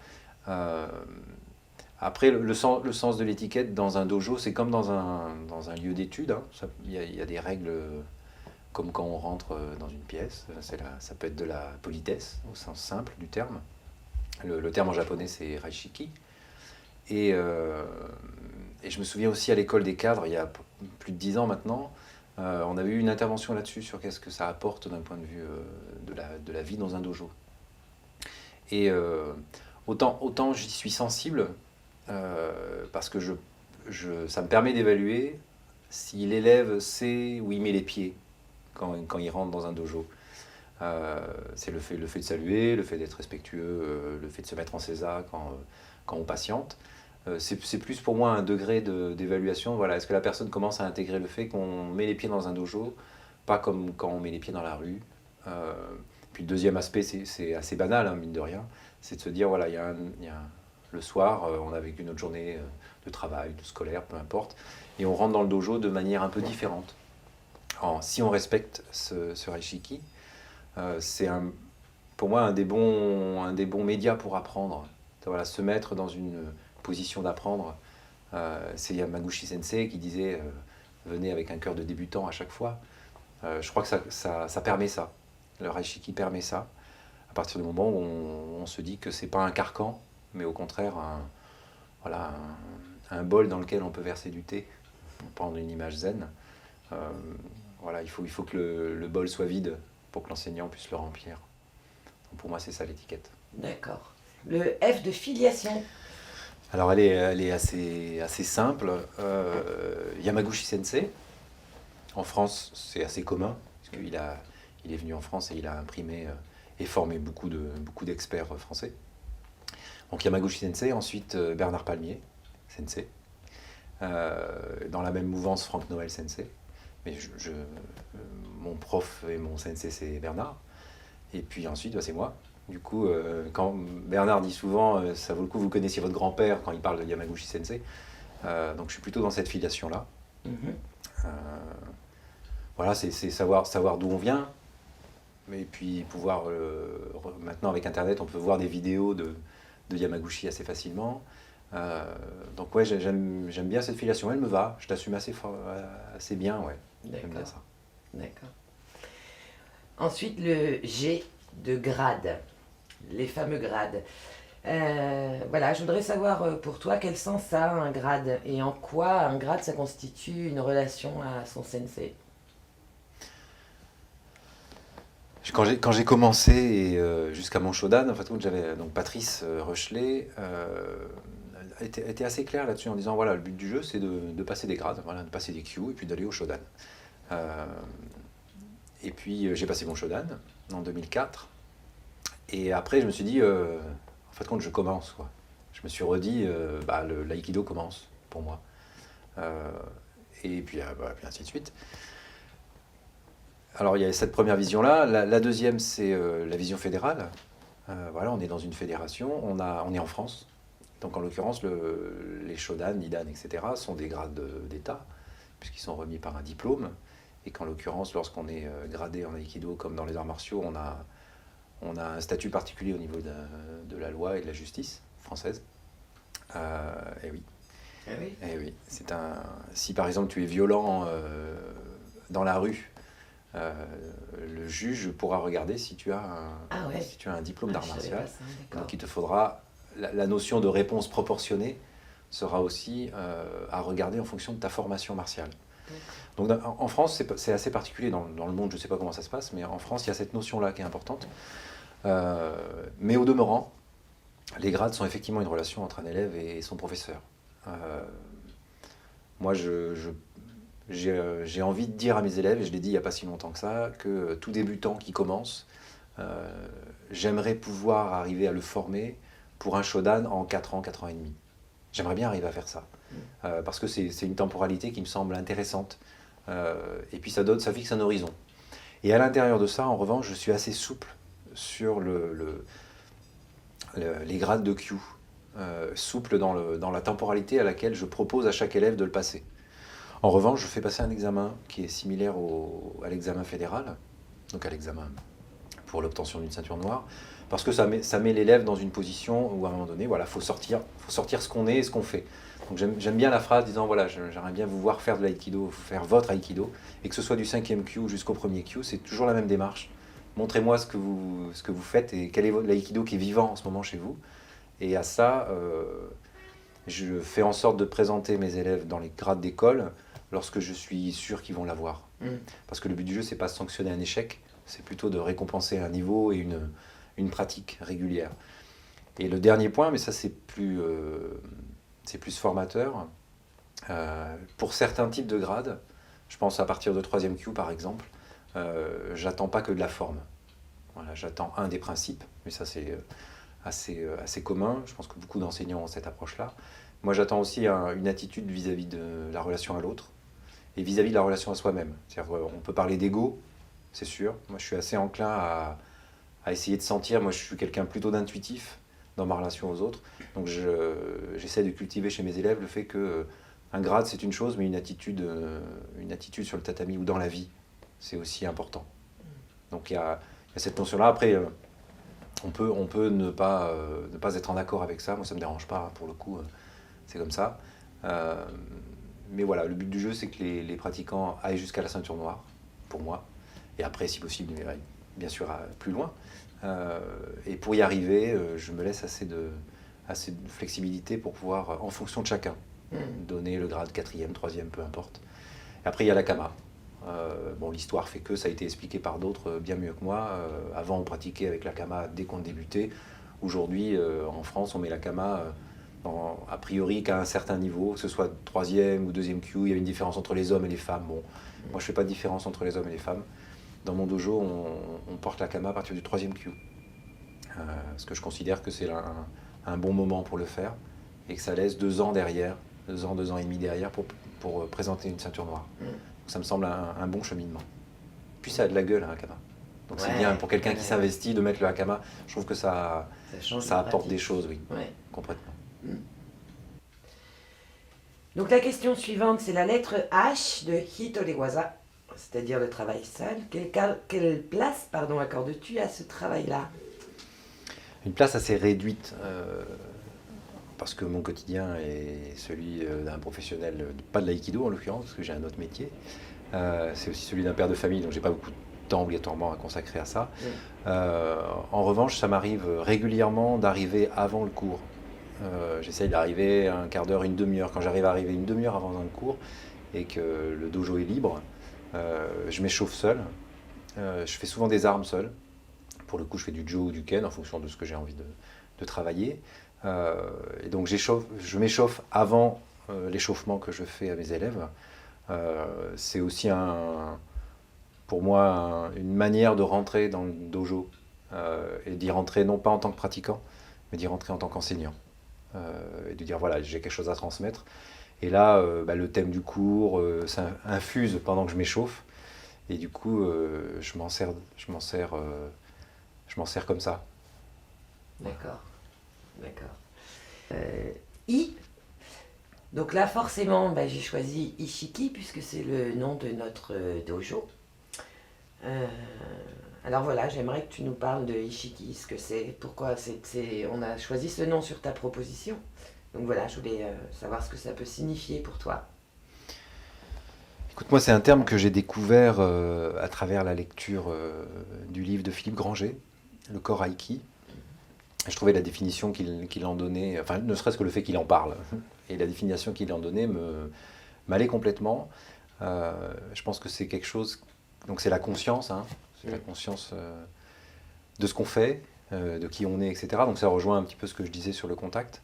Après, le sens de l'étiquette dans un dojo, c'est comme dans un lieu d'étude. Hein. Il y a des règles comme quand on rentre dans une pièce. Ça peut être de la politesse au sens simple du terme. Le terme en japonais, c'est raishiki. Et je me souviens aussi à l'école des cadres, il y a plus de 10 ans maintenant, on avait eu une intervention là-dessus sur qu'est-ce que ça apporte d'un point de vue de la vie dans un dojo. Et autant j'y suis sensible, parce que ça me permet d'évaluer si l'élève sait où il met les pieds quand il rentre dans un dojo. C'est le fait de saluer, le fait d'être respectueux, le fait de se mettre en seiza quand on patiente. C'est plus pour moi un degré d'évaluation. Voilà, est-ce que la personne commence à intégrer le fait qu'on met les pieds dans un dojo, pas comme quand on met les pieds dans la rue. Puis le deuxième aspect, c'est assez banal, hein, mine de rien, c'est de se dire, voilà, le soir, on a vécu notre journée de travail, de scolaire, peu importe, et on rentre dans le dojo de manière un peu différente. Alors, si on respecte ce Reishiki, c'est pour moi un des bons médias pour apprendre. Voilà, se mettre dans une position d'apprendre. C'est Yamaguchi Sensei qui disait venez avec un cœur de débutant à chaque fois. Je crois que ça permet ça. Le Reishiki permet ça. À partir du moment où on se dit que c'est pas un carcan, mais au contraire un bol dans lequel on peut verser du thé pour prendre une image zen. Voilà, il faut que le bol soit vide pour que l'enseignant puisse le remplir. Donc pour moi, c'est ça l'étiquette. D'accord. Le F de filiation. Alors elle est assez simple. Yamaguchi Sensei. En France, c'est assez commun, parce qu'il est venu en France et il a imprimé et formé beaucoup d'experts français. Donc Yamaguchi Sensei, ensuite Bernard Palmier Sensei. Dans la même mouvance, Franck Noël Sensei. Mais mon prof et mon sensei, c'est Bernard. Et puis ensuite, c'est moi. Du coup, quand Bernard dit souvent ça vaut le coup, vous connaissiez votre grand-père quand il parle de Yamaguchi Sensei. Donc je suis plutôt dans cette filiation-là. Voilà, c'est savoir d'où on vient. Et puis pouvoir, maintenant avec Internet, on peut voir des vidéos de Yamaguchi assez facilement. Donc ouais, j'aime bien cette filiation, elle me va, je l'assume assez bien, ouais. J'aime bien ça. D'accord. Ensuite, le G de grade, les fameux grades. Voilà, je voudrais savoir pour toi quel sens ça a un grade et en quoi un grade ça constitue une relation à son sensei. Quand j'ai commencé et jusqu'à mon Shodan, en fait, j'avais donc Patrice Rochelet était assez clair là-dessus en disant voilà, le but du jeu c'est de passer des grades, voilà, de passer des Q et puis d'aller au Shodan. Et puis j'ai passé mon Shodan en 2004 et après je me suis dit en fait quand je commence quoi. Je me suis redit l'aïkido commence pour moi et puis ainsi de suite. Alors il y a cette première vision-là. La deuxième, c'est la vision fédérale. Voilà, on est dans une fédération, on est en France. Donc en l'occurrence, les Shodan, Nidan, etc. sont des grades d'État, puisqu'ils sont remis par un diplôme. Et qu'en l'occurrence, lorsqu'on est gradé en Aikido, comme dans les arts martiaux, on a un statut particulier au niveau de la loi et de la justice française. Et oui. Ah oui. Et oui. Si par exemple tu es violent dans la rue, le juge pourra regarder si tu as un diplôme d'art martial. Donc il te faudra la notion de réponse proportionnée sera aussi à regarder en fonction de ta formation martiale. Donc en France, c'est assez particulier. Dans le monde, je ne sais pas comment ça se passe, mais en France, il y a cette notion-là qui est importante. Mais au demeurant, les grades sont effectivement une relation entre un élève et son professeur. Moi, j'ai envie de dire à mes élèves, et je l'ai dit il n'y a pas si longtemps que ça, que tout débutant qui commence j'aimerais pouvoir arriver à le former pour un Shodan en 4 ans, 4 ans et demi. J'aimerais bien arriver à faire ça. Parce que c'est une temporalité qui me semble intéressante. Et puis ça fixe un horizon. Et à l'intérieur de ça, en revanche, je suis assez souple sur les grades de Q. Souple dans la temporalité à laquelle je propose à chaque élève de le passer. En revanche, je fais passer un examen qui est similaire à l'examen fédéral, donc à l'examen pour l'obtention d'une ceinture noire, parce que ça met l'élève dans une position où à un moment donné, voilà, faut sortir ce qu'on est et ce qu'on fait. Donc j'aime bien la phrase disant voilà, j'aimerais bien vous voir faire de l'aïkido, faire votre aïkido, et que ce soit du 5e Q jusqu'au 1er Q, c'est toujours la même démarche. Montrez-moi ce que vous faites et quel est l'aïkido qui est vivant en ce moment chez vous. Et à ça, je fais en sorte de présenter mes élèves dans les grades d'école lorsque je suis sûr qu'ils vont l'avoir. Parce que le but du jeu, c'est pas de sanctionner un échec, c'est plutôt de récompenser un niveau et une pratique régulière. Et le dernier point, mais ça c'est plus formateur, pour certains types de grades, je pense à partir de 3e Q par exemple, j'attends pas que de la forme. Voilà, j'attends des principes, mais ça c'est assez commun, je pense que beaucoup d'enseignants ont cette approche-là. Moi j'attends aussi une attitude vis-à-vis de la relation à l'autre, et vis-à-vis de la relation à soi-même. C'est-à-dire, on peut parler d'ego, c'est sûr. Moi, je suis assez enclin à essayer de sentir. Moi, je suis quelqu'un plutôt d'intuitif dans ma relation aux autres. Donc, j'essaie de cultiver chez mes élèves le fait que un grade, c'est une chose, mais une attitude sur le tatami ou dans la vie, c'est aussi important. Donc, il y a cette notion-là. Après, on peut ne pas être en accord avec ça. Moi, ça ne me dérange pas, pour le coup. C'est comme ça. Mais voilà, le but du jeu, c'est que les pratiquants aillent jusqu'à la ceinture noire, pour moi. Et après, si possible, bien sûr, plus loin. Et pour y arriver, je me laisse assez de flexibilité pour pouvoir, en fonction de chacun, donner le grade 4e, 3e, peu importe. Et après, il y a la Kama. L'histoire fait que ça a été expliqué par d'autres bien mieux que moi. Avant, on pratiquait avec la Kama dès qu'on débutait. Aujourd'hui, en France, on met la Kama a priori qu'à un certain niveau, que ce soit 3e ou 2e Q, il y a une différence entre les hommes et les femmes. Bon, moi je fais pas de différence entre les hommes et les femmes. Dans mon dojo, on porte la Kama à partir du 3e Q. Parce que je considère que c'est un bon moment pour le faire et que ça laisse 2 ans derrière, 2 ans et demi derrière pour présenter une ceinture noire. Donc ça me semble un bon cheminement. Puis ça a de la gueule, un Hakama. Donc c'est bien pour quelqu'un qui s'investit de mettre le Hakama. Je trouve que ça apporte des choses, oui, complètement. Donc la question suivante, c'est la lettre H de Hitorewaza, c'est-à-dire le travail seul. Quelle place accordes-tu à ce travail-là? Une place assez réduite, parce que mon quotidien est celui d'un professionnel, pas de l'aïkido en l'occurrence, parce que j'ai un autre métier. C'est aussi celui d'un père de famille, donc j'ai pas beaucoup de temps obligatoirement à consacrer à ça. En revanche, ça m'arrive régulièrement d'arriver avant le cours. J'essaye d'arriver un quart d'heure, une demi-heure. Quand j'arrive à arriver une demi-heure avant un cours et que le dojo est libre, je m'échauffe seul. Je fais souvent des armes seul. Pour le coup, je fais du jo ou du ken en fonction de ce que j'ai envie de travailler. Et donc je m'échauffe avant l'échauffement que je fais à mes élèves. C'est aussi pour moi une manière de rentrer dans le dojo et d'y rentrer non pas en tant que pratiquant, mais d'y rentrer en tant qu'enseignant. Et de dire voilà, j'ai quelque chose à transmettre. Et là, le thème du cours, ça infuse pendant que je m'échauffe. Et du coup, je m'en sers comme ça. D'accord. I. Donc là, forcément, j'ai choisi Ishiki puisque c'est le nom de notre dojo. Alors voilà, j'aimerais que tu nous parles de Ishiki, ce que c'est, pourquoi on a choisi ce nom sur ta proposition. Donc voilà, je voulais savoir ce que ça peut signifier pour toi. Écoute, moi, c'est un terme que j'ai découvert à travers la lecture du livre de Philippe Granger, Le corps Aiki. Je trouvais la définition qu'il en donnait, enfin, ne serait-ce que le fait qu'il en parle, et la définition qu'il en donnait m'allait complètement. Je pense que c'est quelque chose, donc c'est la conscience, c'est la conscience de ce qu'on fait, de qui on est, etc. Donc ça rejoint un petit peu ce que je disais sur le contact.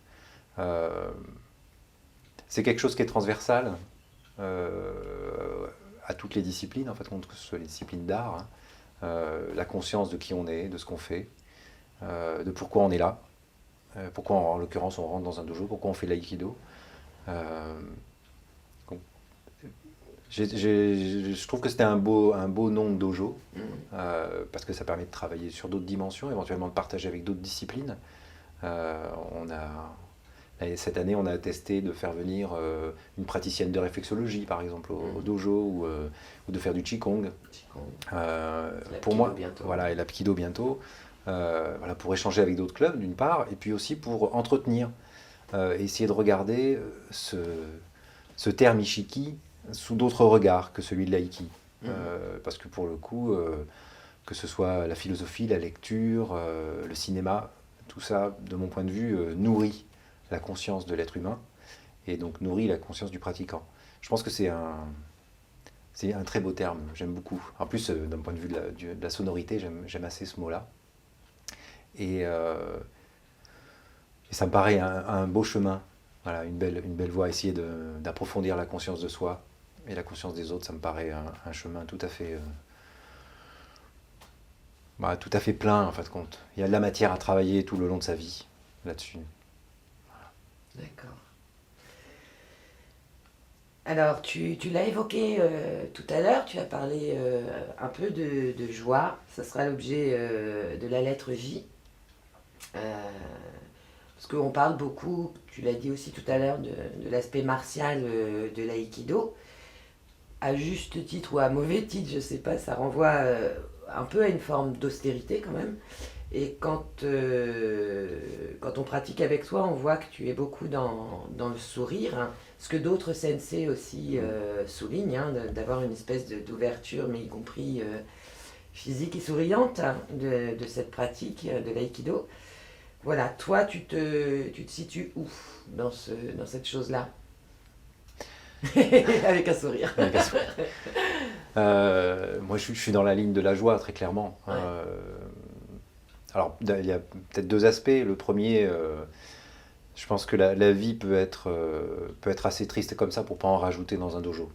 C'est quelque chose qui est transversal à toutes les disciplines, en fait, que ce soit les disciplines d'art, la conscience de qui on est, de ce qu'on fait, de pourquoi on est là, pourquoi en l'occurrence on rentre dans un dojo, pourquoi on fait l'aïkido. Donc, je trouve que c'était un beau nom de dojo, parce que ça permet de travailler sur d'autres dimensions, éventuellement de partager avec d'autres disciplines. Cette année, on a testé de faire venir une praticienne de réflexologie, par exemple, au dojo, ou de faire du Qigong. Pour moi, bientôt. Voilà, et l'Apkido bientôt. Voilà, pour échanger avec d'autres clubs, d'une part, et puis aussi pour entretenir, essayer de regarder ce terme Ishiki sous d'autres regards que celui de l'aïki. Parce que pour le coup, que ce soit la philosophie, la lecture, le cinéma, tout ça, de mon point de vue, nourrit la conscience de l'être humain et donc nourrit la conscience du pratiquant. Je pense que c'est un très beau terme, j'aime beaucoup. En plus, d'un point de vue de la sonorité, j'aime assez ce mot-là. Et ça me paraît un beau chemin, voilà, une belle voie, essayer d'approfondir la conscience de soi et la conscience des autres, ça me paraît un chemin tout à fait plein en fin de compte. Il y a de la matière à travailler tout le long de sa vie là-dessus. D'accord. Alors, tu l'as évoqué tout à l'heure, tu as parlé un peu de joie, ça sera l'objet de la lettre J. Parce qu'on parle beaucoup, tu l'as dit aussi tout à l'heure, de l'aspect martial de l'aïkido. À juste titre ou à mauvais titre, je sais pas, ça renvoie un peu à une forme d'austérité quand même. Et quand on pratique avec toi, on voit que tu es beaucoup dans le sourire, hein, ce que d'autres sensei aussi soulignent, hein, d'avoir une espèce d'ouverture, mais y compris physique et souriante, hein, de cette pratique de l'aïkido. Voilà, toi, tu te situes où dans cette chose-là? Avec un sourire. Avec un sourire. Moi, je suis dans la ligne de la joie, très clairement. Ouais. Alors, il y a peut-être deux aspects. Le premier, je pense que la vie peut être assez triste comme ça pour ne pas en rajouter dans un dojo.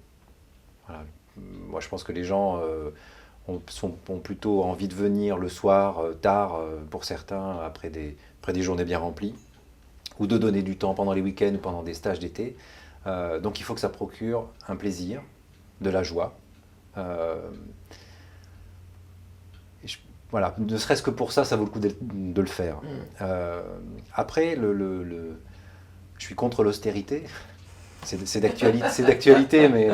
Voilà. Moi, je pense que les gens ont plutôt envie de venir le soir, tard, pour certains, après des journées bien remplies, ou de donner du temps pendant les week-ends ou pendant des stages d'été. Donc, il faut que ça procure un plaisir, de la joie. Voilà, ne serait-ce que pour ça, ça vaut le coup de le faire. Après, je suis contre l'austérité. C'est d'actualité, mais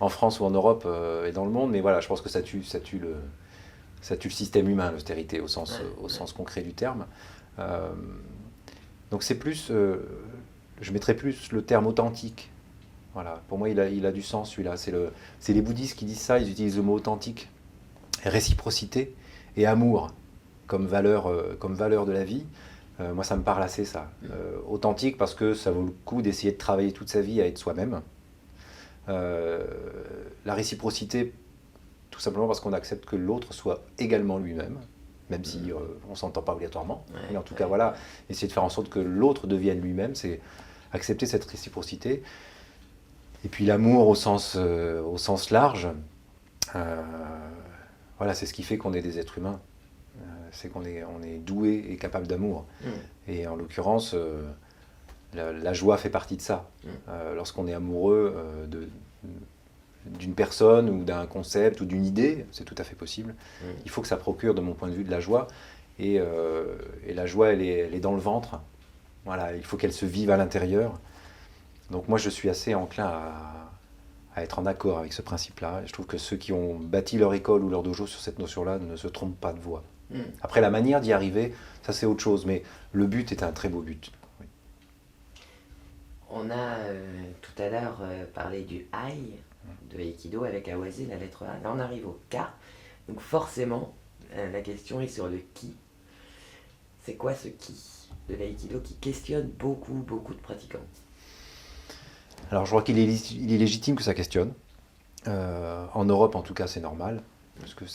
en France ou en Europe et dans le monde. Mais voilà, je pense que ça tue le système humain, l'austérité, au sens concret du terme. Donc c'est plus, je mettrais plus le terme authentique. Voilà, pour moi, il a du sens, celui-là. C'est les bouddhistes qui disent ça, ils utilisent le mot authentique, réciprocité et amour comme valeur de la vie. Moi, ça me parle assez, ça. Authentique parce que ça vaut le coup d'essayer de travailler toute sa vie à être soi-même. La réciprocité, tout simplement parce qu'on accepte que l'autre soit également lui-même, même si on ne s'entend pas obligatoirement. Mais en tout cas, voilà, essayer de faire en sorte que l'autre devienne lui-même, c'est accepter cette réciprocité. Et puis l'amour au sens large, voilà, c'est ce qui fait qu'on est des êtres humains. C'est qu'on est doué et capable d'amour. Et en l'occurrence, la joie fait partie de ça. Lorsqu'on est amoureux d'une personne ou d'un concept ou d'une idée, c'est tout à fait possible. Il faut que ça procure, de mon point de vue, de la joie. Et la joie, elle est dans le ventre. Voilà, il faut qu'elle se vive à l'intérieur. Donc moi, je suis assez enclin à être en accord avec ce principe-là. Et je trouve que ceux qui ont bâti leur école ou leur dojo sur cette notion-là ne se trompent pas de voie. Après, la manière d'y arriver, ça c'est autre chose, mais le but est un très beau but. Oui. On a tout à l'heure parlé du Ai de Aikido avec Awase, la lettre A. Là, on arrive au K. Donc forcément, la question est sur le Ki. C'est quoi ce Ki de l'Aikido qui questionne beaucoup de pratiquants? Alors je crois qu'il est légitime que ça questionne. En Europe, en tout cas, c'est normal, parce que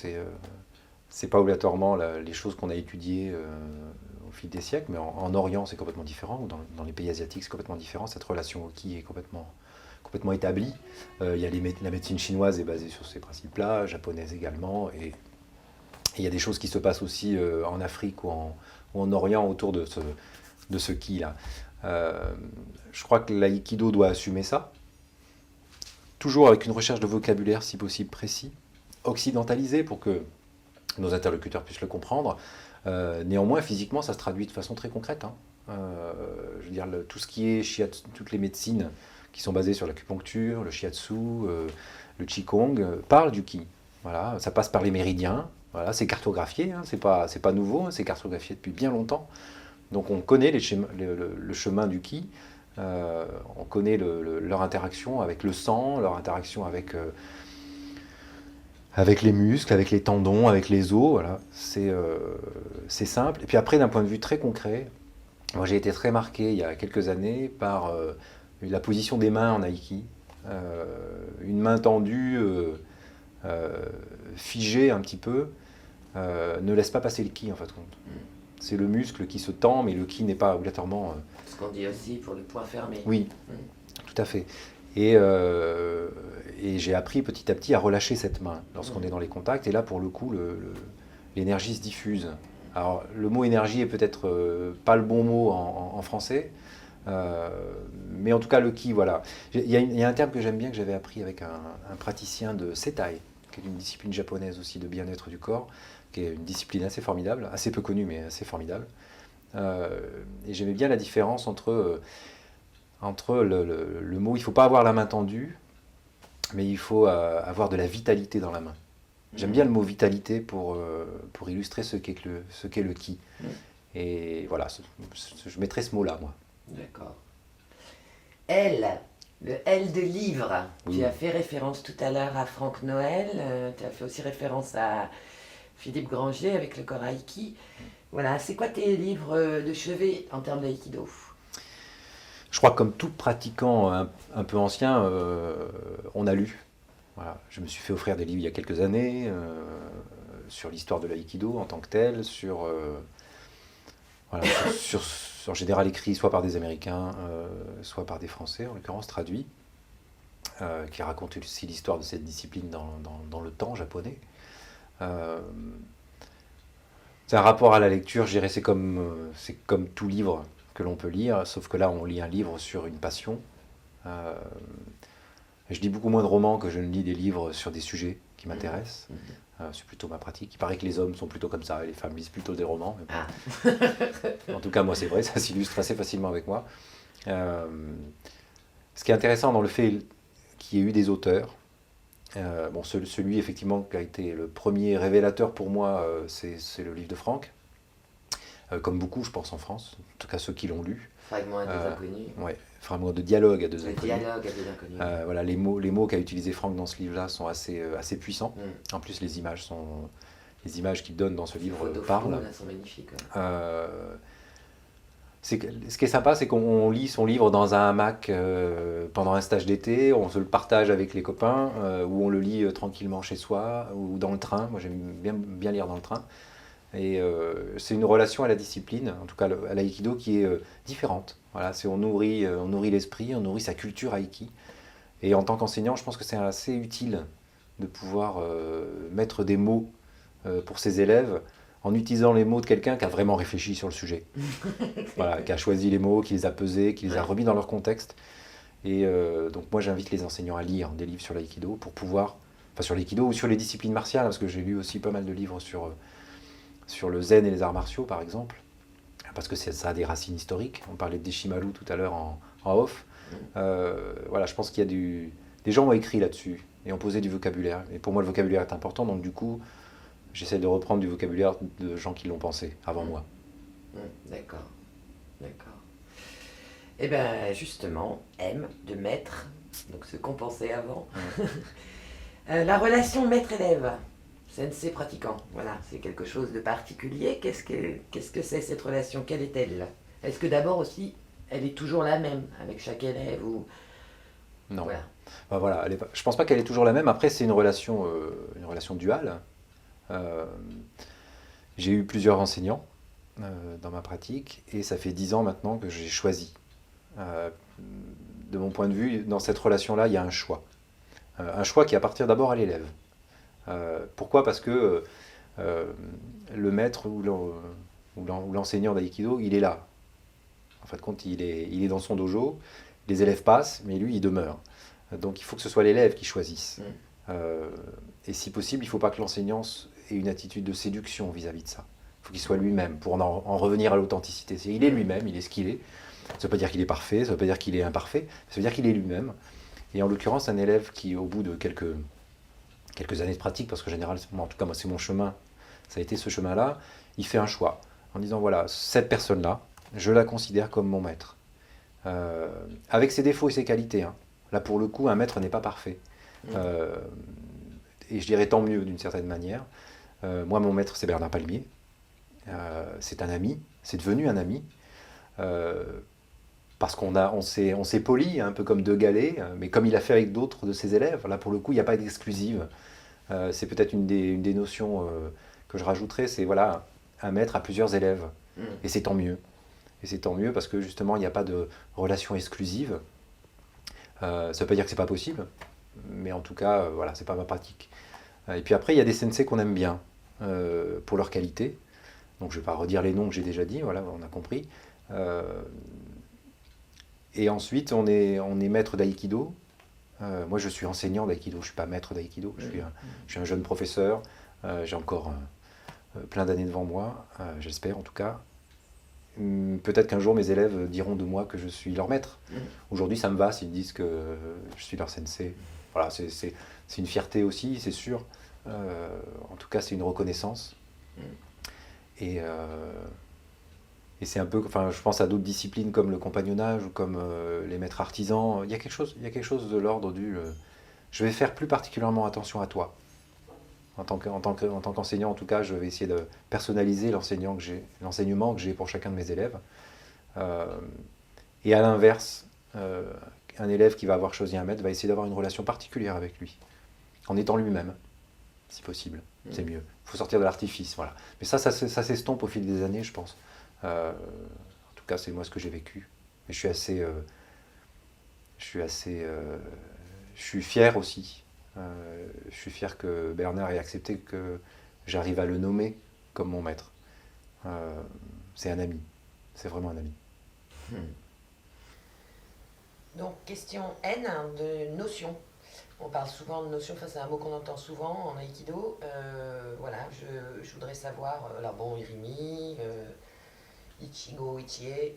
c'est pas obligatoirement les choses qu'on a étudiées au fil des siècles, mais en Orient, c'est complètement différent, ou dans les pays asiatiques, c'est complètement différent. Cette relation au Ki est complètement établie. La médecine chinoise est basée sur ces principes-là, japonaise également, et Et il y a des choses qui se passent aussi en Afrique ou en Orient autour de ce ki-là. Je crois que l'aïkido doit assumer ça, toujours avec une recherche de vocabulaire, si possible précis, occidentalisé pour que nos interlocuteurs puissent le comprendre. Néanmoins, physiquement, ça se traduit de façon très concrète. Hein. Je veux dire, tout ce qui est shiatsu, toutes les médecines qui sont basées sur l'acupuncture, le shiatsu, le qigong, parlent du ki. Voilà, ça passe par les méridiens. Voilà, c'est cartographié, hein, c'est pas nouveau, hein, c'est cartographié depuis bien longtemps. Donc on connaît le chemin du ki, on connaît leur interaction avec le sang, leur interaction avec les muscles, avec les tendons, avec les os. Voilà. C'est simple. Et puis après, d'un point de vue très concret, moi j'ai été très marqué il y a quelques années par la position des mains en aïki. Une main tendue, figée un petit peu, ne laisse pas passer le ki en fait. C'est le muscle qui se tend, mais le ki n'est pas obligatoirement... Ce qu'on dit aussi pour le poing fermé. Oui, tout à fait. Et j'ai appris petit à petit à relâcher cette main lorsqu'on est dans les contacts. Et là, pour le coup, l'énergie se diffuse. Alors, le mot énergie est peut-être pas le bon mot en français, mais en tout cas, le ki, voilà. Il y a un terme que j'aime bien, que j'avais appris avec un praticien de Setai, qui est une discipline japonaise aussi de bien-être du corps, qui est une discipline assez formidable, assez peu connue, mais assez formidable. Et j'aimais bien la différence entre le mot, il ne faut pas avoir la main tendue, mais il faut avoir de la vitalité dans la main. J'aime bien le mot vitalité pour illustrer ce qu'est le ki. Et voilà, je mettrai ce mot-là, moi. D'accord. L, le L de livre. Oui. Tu as fait référence tout à l'heure à Franck Noël, tu as fait aussi référence à Philippe Granger avec le corps Aiki. Voilà, c'est quoi tes livres de chevet en termes d'aïkido? Je crois que comme tout pratiquant un peu ancien, on a lu. Voilà. Je me suis fait offrir des livres il y a quelques années sur l'histoire de l'aïkido en tant que tel, voilà, en général écrit soit par des Américains, soit par des Français, en l'occurrence traduits, qui racontent aussi l'histoire de cette discipline dans le temps japonais. C'est un rapport à la lecture, je dirais, c'est comme tout livre que l'on peut lire, sauf que là on lit un livre sur une passion. Je lis beaucoup moins de romans que je ne lis des livres sur des sujets qui m'intéressent. C'est plutôt ma pratique. Il paraît que les hommes sont plutôt comme ça, et les femmes lisent plutôt des romans. Mais bon. En tout cas, moi c'est vrai, ça s'illustre assez facilement avec moi. Ce qui est intéressant dans le fait qu'il y ait eu des auteurs, bon, celui effectivement qui a été le premier révélateur pour moi, c'est le livre de Franck. Comme beaucoup, je pense, en France, en tout cas ceux qui l'ont lu. Fragment à deux inconnus. Ouais, fragment de dialogue à deux inconnus. Dialogue à deux inconnus. Voilà, les mots qu'a utilisé Franck dans ce livre-là sont assez puissants. En plus, les images qu'il donne dans ce livre parlent. Elles sont magnifiques. Ce qui est sympa, c'est qu'on lit son livre dans un hamac pendant un stage d'été, on se le partage avec les copains, ou on le lit tranquillement chez soi, ou dans le train. Moi, j'aime bien lire dans le train. Et c'est une relation à la discipline, en tout cas à l'aïkido, qui est différente. Voilà, on nourrit l'esprit, on nourrit sa culture aïki. Et en tant qu'enseignant, je pense que c'est assez utile de pouvoir mettre des mots pour ses élèves en utilisant les mots de quelqu'un qui a vraiment réfléchi sur le sujet. Voilà, qui a choisi les mots, qui les a pesés, qui les a remis dans leur contexte. Et donc moi j'invite les enseignants à lire des livres sur l'aïkido pour pouvoir, enfin sur l'aïkido ou sur les disciplines martiales, parce que j'ai lu aussi pas mal de livres sur le zen et les arts martiaux par exemple, parce que ça a des racines historiques. On parlait de Deshimaru tout à l'heure en off. Voilà, je pense qu'il y a des gens ont écrit là-dessus et ont posé du vocabulaire. Et pour moi le vocabulaire est important, donc du coup j'essaie de reprendre du vocabulaire de gens qui l'ont pensé avant moi. D'accord. Et bien justement, M de maître, donc ce qu'on pensait avant. La relation maître-élève, sensei pratiquant, voilà, c'est quelque chose de particulier. Qu'est-ce que c'est cette relation? Quelle est-elle? Est-ce que d'abord aussi, elle est toujours la même avec chaque élève ou... Non. Voilà. Ben voilà, je pense pas qu'elle est toujours la même. Après, c'est une relation duale. J'ai eu plusieurs enseignants dans ma pratique et ça fait 10 ans maintenant que j'ai choisi. De mon point de vue, dans cette relation-là, il y a un choix. Un choix qui appartient d'abord à l'élève. Pourquoi? Parce que le maître ou l'enseignant d'aïkido, il est là. En fin de compte, il est dans son dojo, les élèves passent, mais lui, il demeure. Donc il faut que ce soit l'élève qui choisisse. Et si possible, il ne faut pas que l'enseignant ait une attitude de séduction vis-à-vis de ça. Il faut qu'il soit lui-même, pour en revenir à l'authenticité. Il est lui-même, il est ce qu'il est. Ça ne veut pas dire qu'il est parfait, ça ne veut pas dire qu'il est imparfait, ça veut dire qu'il est lui-même. Et en l'occurrence, un élève qui, au bout de quelques années de pratique, parce qu'en général, en tout cas, moi, c'est mon chemin, ça a été ce chemin-là, il fait un choix en disant, voilà, cette personne-là, je la considère comme mon maître. Avec ses défauts et ses qualités. Hein. Là, pour le coup, un maître n'est pas parfait. Et je dirais tant mieux, d'une certaine manière. Moi, mon maître, c'est Bernard Palmier. C'est un ami, c'est devenu un ami. Parce on s'est poli, un peu comme De Gallet, mais comme il a fait avec d'autres de ses élèves. Là, pour le coup, il n'y a pas d'exclusive. C'est peut-être une des notions que je rajouterais, c'est voilà, un maître a plusieurs élèves. Et c'est tant mieux. Et c'est tant mieux parce que justement, il n'y a pas de relation exclusive. Ça ne veut pas dire que c'est pas possible, mais en tout cas, voilà, c'est pas ma pratique. Et puis après, il y a des sensei qu'on aime bien pour leur qualité. Donc je ne vais pas redire les noms que j'ai déjà dit, voilà, on a compris. Et ensuite, on est maître d'aïkido. Moi, je suis enseignant d'aïkido, je ne suis pas maître d'aïkido. Je suis un jeune professeur. J'ai encore plein d'années devant moi, j'espère en tout cas. Peut-être qu'un jour, mes élèves diront de moi que je suis leur maître. Aujourd'hui, ça me va s'ils disent que je suis leur sensei. Voilà, c'est une fierté aussi, c'est sûr. En tout cas, c'est une reconnaissance. Et c'est un peu, enfin, je pense à d'autres disciplines comme le compagnonnage ou comme les maîtres artisans. Il y a quelque chose de l'ordre du je vais faire plus particulièrement attention à toi. En tant qu'enseignant, en tout cas, je vais essayer de personnaliser l'enseignement que j'ai pour chacun de mes élèves. Et à l'inverse, un élève qui va avoir choisi un maître va essayer d'avoir une relation particulière avec lui, en étant lui-même, si possible. C'est mieux. Il faut sortir de l'artifice, voilà. Mais ça s'estompe au fil des années, je pense. En tout cas, c'est moi ce que j'ai vécu. Mais je suis fier aussi. Je suis fier que Bernard ait accepté que j'arrive à le nommer comme mon maître. C'est un ami. C'est vraiment un ami. Donc, question N de notion. On parle souvent de notion, enfin, c'est un mot qu'on entend souvent en aïkido. Voilà, je voudrais savoir, alors bon, Irimi, Ichigo, Ichie,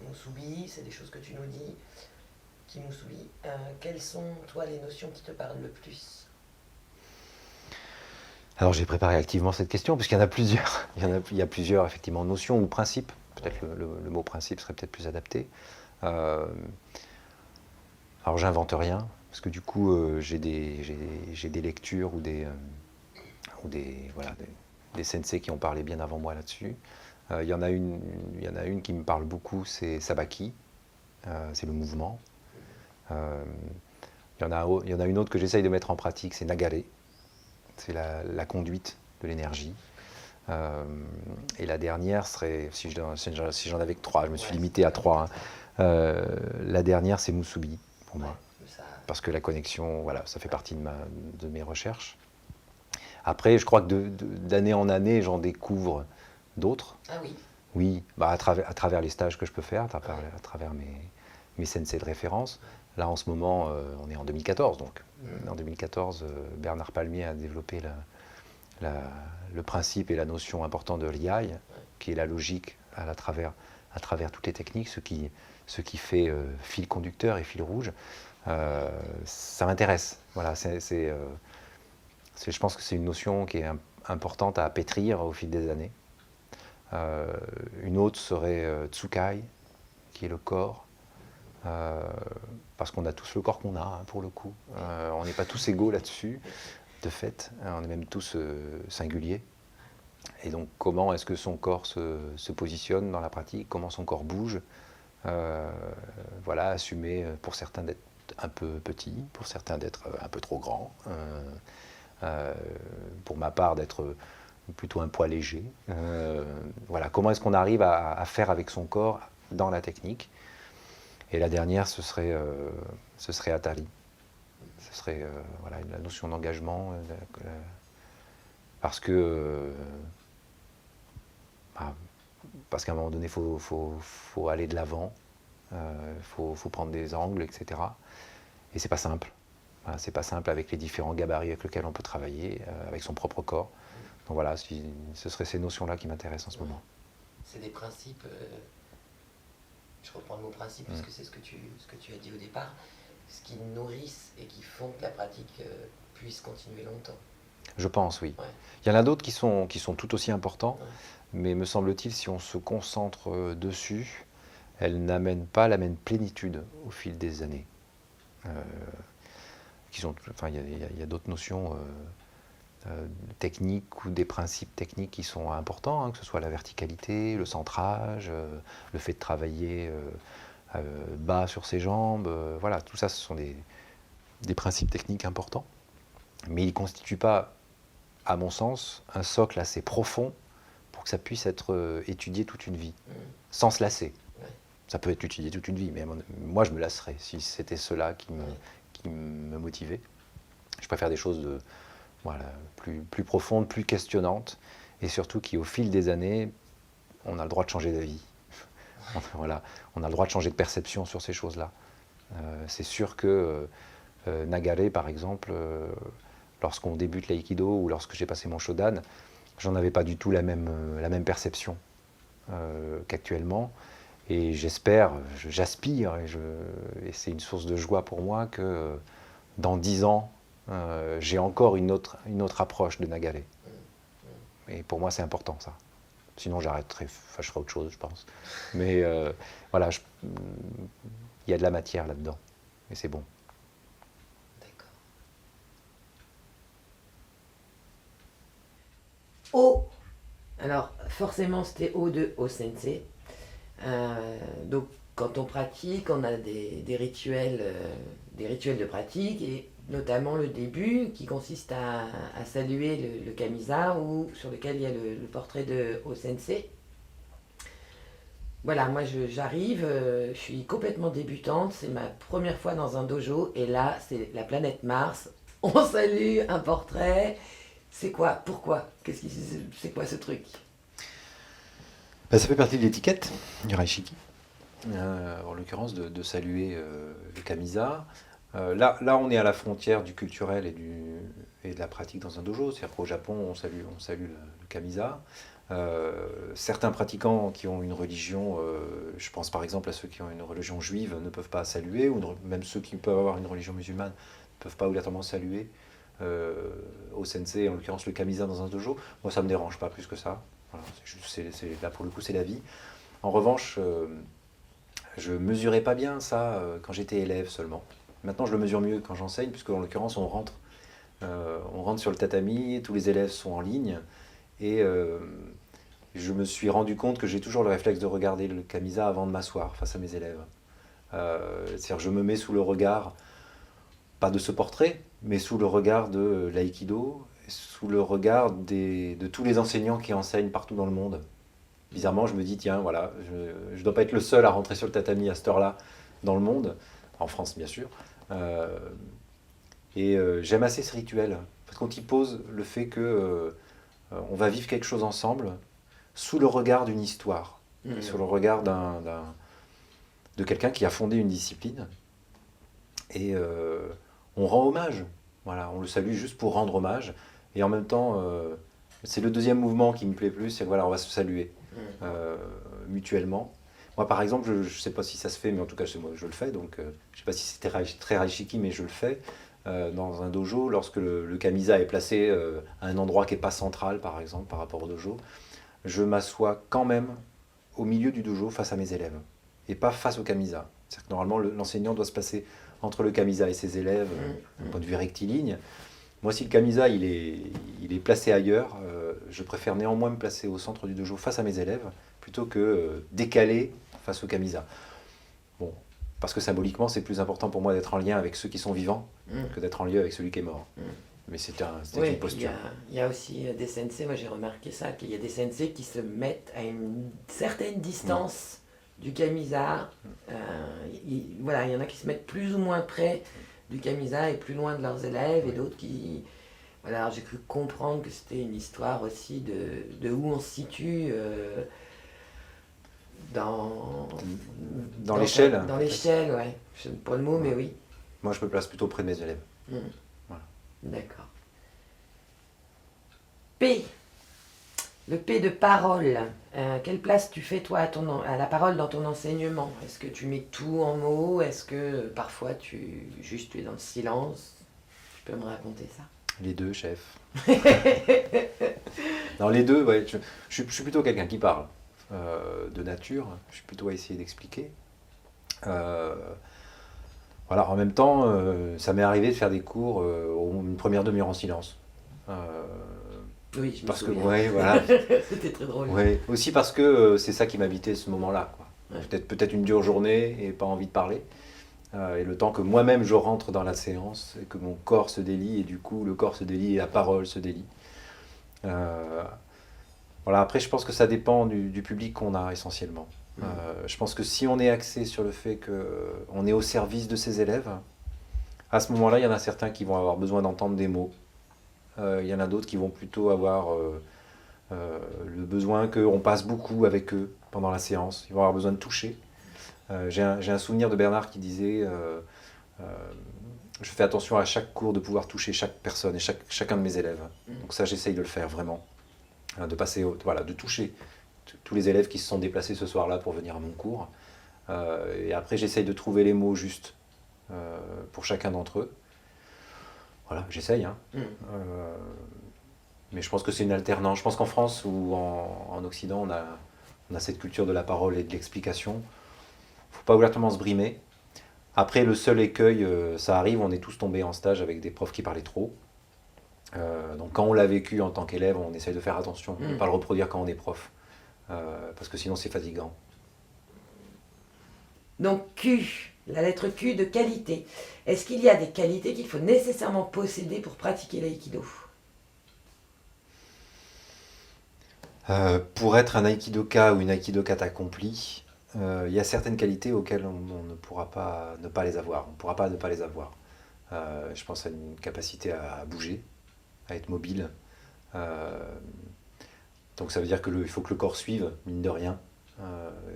Musubi, c'est des choses que tu nous dis. Kimusubi, quelles sont, toi, les notions qui te parlent le plus? Alors j'ai préparé activement cette question, puisqu'il y en a plusieurs. Il y a plusieurs, effectivement, notions ou principes. Peut-être le mot principe serait peut-être plus adapté. Alors j'invente rien, parce que du coup j'ai des lectures ou des sensei qui ont parlé bien avant moi là-dessus. Il y en a une qui me parle beaucoup, c'est Sabaki, c'est le mouvement. Il y en a une autre que j'essaye de mettre en pratique, c'est Nagare, c'est la conduite de l'énergie. Et la dernière serait, si j'en avais que 3, je me suis limité à 3. La dernière, c'est Musubi pour moi, parce que la connexion, voilà, ça fait partie de mes recherches. Après, je crois que d'année en année, j'en découvre d'autres. Ah oui. Oui, à travers les stages que je peux faire, à travers mes sensei de référence. Là, en ce moment, on est en 2014, donc. En 2014, Bernard Palmier a développé le principe et la notion importante de l'IAI, qui est la logique à travers toutes les techniques, ce qui fait fil conducteur et fil rouge. Ça m'intéresse. Voilà, je pense que c'est une notion qui est importante à pétrir au fil des années. Une autre serait Tsukai, qui est le corps. Parce qu'on a tous le corps qu'on a, hein, pour le coup. On n'est pas tous égaux là-dessus, de fait. On est même tous singuliers. Et donc, comment est-ce que son corps se positionne dans la pratique? Comment son corps bouge? Voilà, assumer pour certains d'être un peu petit, pour certains d'être un peu trop grand. Pour ma part, d'être plutôt un poids léger. Voilà, comment est-ce qu'on arrive à faire avec son corps dans la technique? Et la dernière, ce serait Atari. Ce serait voilà, la notion d'engagement, Parce que bah, parce qu'à un moment donné, faut aller de l'avant, faut prendre des angles, etc. Et c'est pas simple. Voilà, c'est pas simple avec les différents gabarits avec lesquels on peut travailler, avec son propre corps. Donc voilà, ce seraient ces notions-là qui m'intéressent en ce moment. C'est des principes, je reprends le mot principe parce que c'est ce que tu as dit au départ, ce qui nourrissent et qui font que la pratique puisse continuer longtemps. Je pense, oui. Ouais. Il y en a d'autres qui sont tout aussi importants, Ouais. mais me semble-t-il, si on se concentre dessus, elles n'amènent pas la même plénitude au fil des années. Il y a d'autres notions techniques ou des principes techniques qui sont importants, hein, que ce soit la verticalité, le centrage, le fait de travailler bas sur ses jambes. Voilà, tout ça, ce sont des principes techniques importants, mais ils ne constituent pas, à mon sens, un socle assez profond pour que ça puisse être étudié toute une vie, sans se lasser. Ouais. Ça peut être étudié toute une vie, mais moi je me lasserais si c'était cela qui me motivait. Je préfère des choses plus profondes, plus questionnantes, et surtout qui, au fil des années, on a le droit de changer d'avis. Voilà, on a le droit de changer de perception sur ces choses-là. C'est sûr que Nagare, par exemple, lorsqu'on débute l'aïkido ou lorsque j'ai passé mon shodan, j'en avais pas du tout la même perception qu'actuellement. Et j'aspire, et c'est une source de joie pour moi que dans 10 ans, j'ai encore une autre approche de Nagare. Et pour moi, c'est important, ça. Sinon, j'arrêterai, je ferai autre chose, je pense. Mais voilà, il y a de la matière là-dedans. Et c'est bon. O. Alors, forcément, c'était O de O-sensei. Donc, quand on pratique, on a des rituels de pratique, et notamment le début qui consiste à saluer le kamisa, ou sur lequel il y a le portrait de O-sensei. Voilà, moi j'arrive, je suis complètement débutante, c'est ma première fois dans un dojo, et là c'est la planète Mars, on salue un portrait. C'est quoi? Pourquoi? C'est quoi ce truc? Ça fait partie de l'étiquette du Raishiki, en l'occurrence de saluer le kamisa. Là, on est à la frontière du culturel et de la pratique dans un dojo. C'est-à-dire qu'au Japon, on salue le kamisa. Certains pratiquants qui ont une religion, je pense par exemple à ceux qui ont une religion juive, ne peuvent pas saluer, ou même ceux qui peuvent avoir une religion musulmane ne peuvent pas obligatoirement saluer au sensei, en l'occurrence le kamisa dans un dojo. Moi, ça ne me dérange pas plus que ça. Voilà, là, pour le coup, c'est la vie. En revanche, je mesurais pas bien ça quand j'étais élève seulement. Maintenant, je le mesure mieux quand j'enseigne, puisque en l'occurrence, on rentre sur le tatami, tous les élèves sont en ligne, et je me suis rendu compte que j'ai toujours le réflexe de regarder le kamisa avant de m'asseoir face à mes élèves. C'est-à-dire que je me mets sous le regard, pas de ce portrait, mais sous le regard de l'aïkido, sous le regard de tous les enseignants qui enseignent partout dans le monde. Bizarrement, je me dis, tiens, voilà, je ne dois pas être le seul à rentrer sur le tatami à cette heure-là dans le monde, en France bien sûr. J'aime assez ce rituel, parce qu'on t'y pose le fait que on va vivre quelque chose ensemble, sous le regard d'une histoire, sous le regard de quelqu'un qui a fondé une discipline. Et on rend hommage, voilà, on le salue juste pour rendre hommage. Et en même temps, c'est le deuxième mouvement qui me plaît plus, c'est que voilà, on va se saluer mutuellement. Moi, par exemple, je ne sais pas si ça se fait, mais en tout cas, moi, je le fais. Donc, je ne sais pas si c'était très Raishiki, mais je le fais dans un dojo. Lorsque le kamisa est placé à un endroit qui n'est pas central, par exemple, par rapport au dojo, je m'assois quand même au milieu du dojo face à mes élèves et pas face au kamisa. C'est-à-dire que normalement, l'enseignant doit se placer entre le kamisa et ses élèves, d'un point de vue rectiligne. Moi, si le kamisa il est placé ailleurs, je préfère néanmoins me placer au centre du dojo face à mes élèves plutôt que décalé face au kamisa. Bon, parce que symboliquement, c'est plus important pour moi d'être en lien avec ceux qui sont vivants que d'être en lien avec celui qui est mort. Mais c'était une posture. Il y a aussi des sensei, moi j'ai remarqué ça, qu'il y a des sensei qui se mettent à une certaine distance du kamisa. Voilà, il y en a qui se mettent plus ou moins près du kamisa et plus loin de leurs élèves, et d'autres qui Voilà, alors j'ai cru comprendre que c'était une histoire aussi de où on se situe dans, Dans l'échelle. Dans l'échelle, ouais. Je sais pas le mot, mais oui. Moi, je me place plutôt près de mes élèves. Mm. Voilà. D'accord. P. Le P de parole. Quelle place tu fais, toi, à la parole dans ton enseignement? Est-ce que tu mets tout en mots? Est-ce que parfois tu es dans le silence? Tu peux me raconter ça? Les deux, chef. Dans les deux, ouais, je suis plutôt quelqu'un qui parle de nature. Je suis plutôt à essayer d'expliquer. Voilà, en même temps, ça m'est arrivé de faire des cours une première demi-heure en silence. Oui, je me Parce que, souviens. ouais, voilà. C'était très drôle. Ouais. Aussi parce que c'est ça qui m'habitait ce moment-là, quoi. Ouais. Peut-être une dure journée et pas envie de parler. Et le temps que moi-même je rentre dans la séance et que mon corps se délie, et du coup le corps se délie et la parole se délie. Voilà, après je pense que ça dépend du public qu'on a essentiellement. Je pense que si on est axé sur le fait qu'on est au service de ses élèves, à ce moment-là, il y en a certains qui vont avoir besoin d'entendre des mots. Il y en a d'autres qui vont plutôt avoir le besoin qu'on passe beaucoup avec eux pendant la séance. Ils vont avoir besoin de toucher. J'ai un souvenir de Bernard qui disait je fais attention à chaque cours de pouvoir toucher chaque personne et chacun de mes élèves. Donc ça, j'essaye de le faire vraiment. De passer, voilà, de toucher tous les élèves qui se sont déplacés ce soir-là pour venir à mon cours. Et après, j'essaye de trouver les mots justes pour chacun d'entre eux. Voilà, j'essaye. Hein. Mais je pense que c'est une alternance. Je pense qu'en France ou en Occident, on a cette culture de la parole et de l'explication. Il ne faut pas ouvertement se brimer. Après, le seul écueil, ça arrive, on est tous tombés en stage avec des profs qui parlaient trop. Donc quand on l'a vécu en tant qu'élève, on essaye de faire attention, de ne pas le reproduire quand on est prof. Parce que sinon, c'est fatigant. Donc Q, la lettre Q de qualité. Est-ce qu'il y a des qualités qu'il faut nécessairement posséder pour pratiquer l'aïkido? Pour être un aikidoka ou une aikidokate accomplie, il y a certaines qualités auxquelles on ne pourra pas ne pas les avoir. On ne pourra pas ne pas les avoir. Je pense à une capacité à bouger, à être mobile. Donc ça veut dire qu'il faut que le corps suive, mine de rien.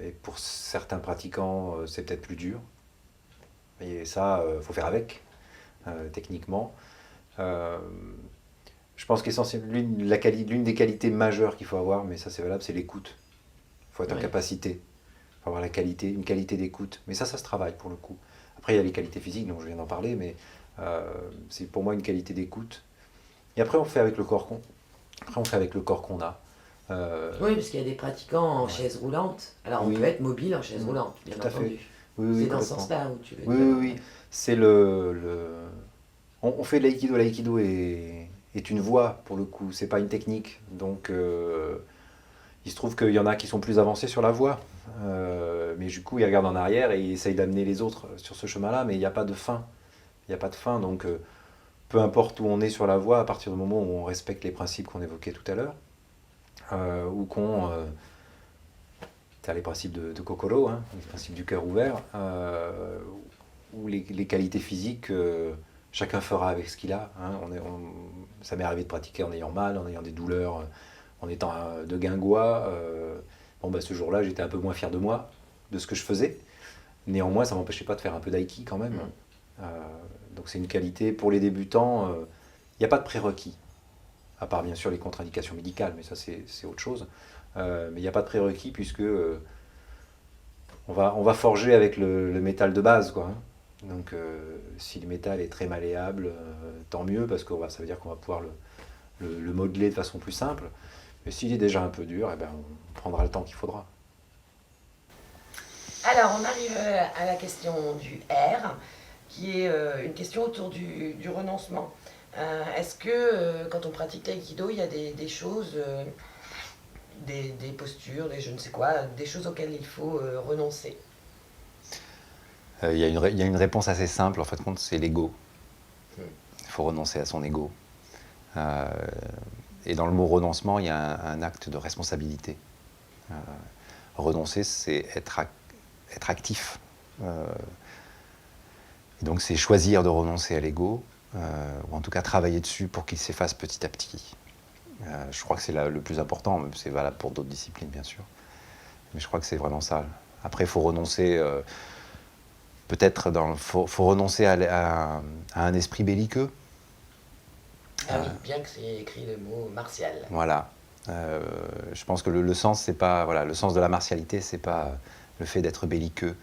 Et pour certains pratiquants, c'est peut-être plus dur. Et ça, il faut faire avec, techniquement. Je pense qu'essentiellement, l'une des qualités majeures qu'il faut avoir, mais ça c'est valable, c'est l'écoute. Il faut être en capacité. Il faut avoir la qualité, une qualité d'écoute. Mais ça se travaille pour le coup. Après, il y a les qualités physiques, dont je viens d'en parler, mais c'est pour moi une qualité d'écoute. Et après, on fait avec le corps qu'on a. Oui, parce qu'il y a des pratiquants en chaise roulante. Alors on peut être mobile en chaise roulante, bien entendu. Oui, c'est dans ce sens-là où tu veux dire. Oui. C'est on fait de l'aïkido. L'aïkido est une voie, pour le coup. C'est pas une technique. Donc, il se trouve qu'il y en a qui sont plus avancés sur la voie. Mais du coup, ils regardent en arrière et ils essayent d'amener les autres sur ce chemin-là. Mais il n'y a pas de fin. Il n'y a pas de fin. Donc, peu importe où on est sur la voie, à partir du moment où on respecte les principes qu'on évoquait tout à l'heure, ou qu'on... tu as les principes de Kokoro, hein, les principes du cœur ouvert, ou les qualités physiques, chacun fera avec ce qu'il a. Hein. Ça m'est arrivé de pratiquer en ayant mal, en ayant des douleurs, en étant de guingois. Ce jour-là, j'étais un peu moins fier de moi, de ce que je faisais. Néanmoins, ça ne m'empêchait pas de faire un peu d'aïki quand même. Donc c'est une qualité pour les débutants. Il n'y a pas de prérequis, à part bien sûr les contre-indications médicales, mais ça c'est autre chose. Mais il n'y a pas de prérequis puisque on va forger avec le métal de base, quoi. Donc si le métal est très malléable, tant mieux, parce que ça veut dire qu'on va pouvoir le modeler de façon plus simple. Mais s'il est déjà un peu dur, on prendra le temps qu'il faudra. Alors on arrive à la question du R, qui est une question autour du renoncement. Est-ce que quand on pratique l'aïkido, il y a des choses, des postures, des je ne sais quoi, des choses auxquelles il faut renoncer? Il y a une réponse assez simple, en fait, c'est l'ego. Il faut renoncer à son ego. Et dans le mot renoncement, il y a un acte de responsabilité. Renoncer, c'est être actif. Et donc c'est choisir de renoncer à l'ego. ou en tout cas travailler dessus pour qu'il s'efface petit à petit. Je crois que c'est le plus important, mais c'est valable pour d'autres disciplines bien sûr. Mais je crois que c'est vraiment ça. Après, il faut renoncer, peut-être, faut renoncer à un esprit belliqueux. Ah oui, bien que c'est écrit le mot martial. Voilà. Je pense que le sens, c'est pas, voilà, le sens de la martialité, c'est pas le fait d'être belliqueux.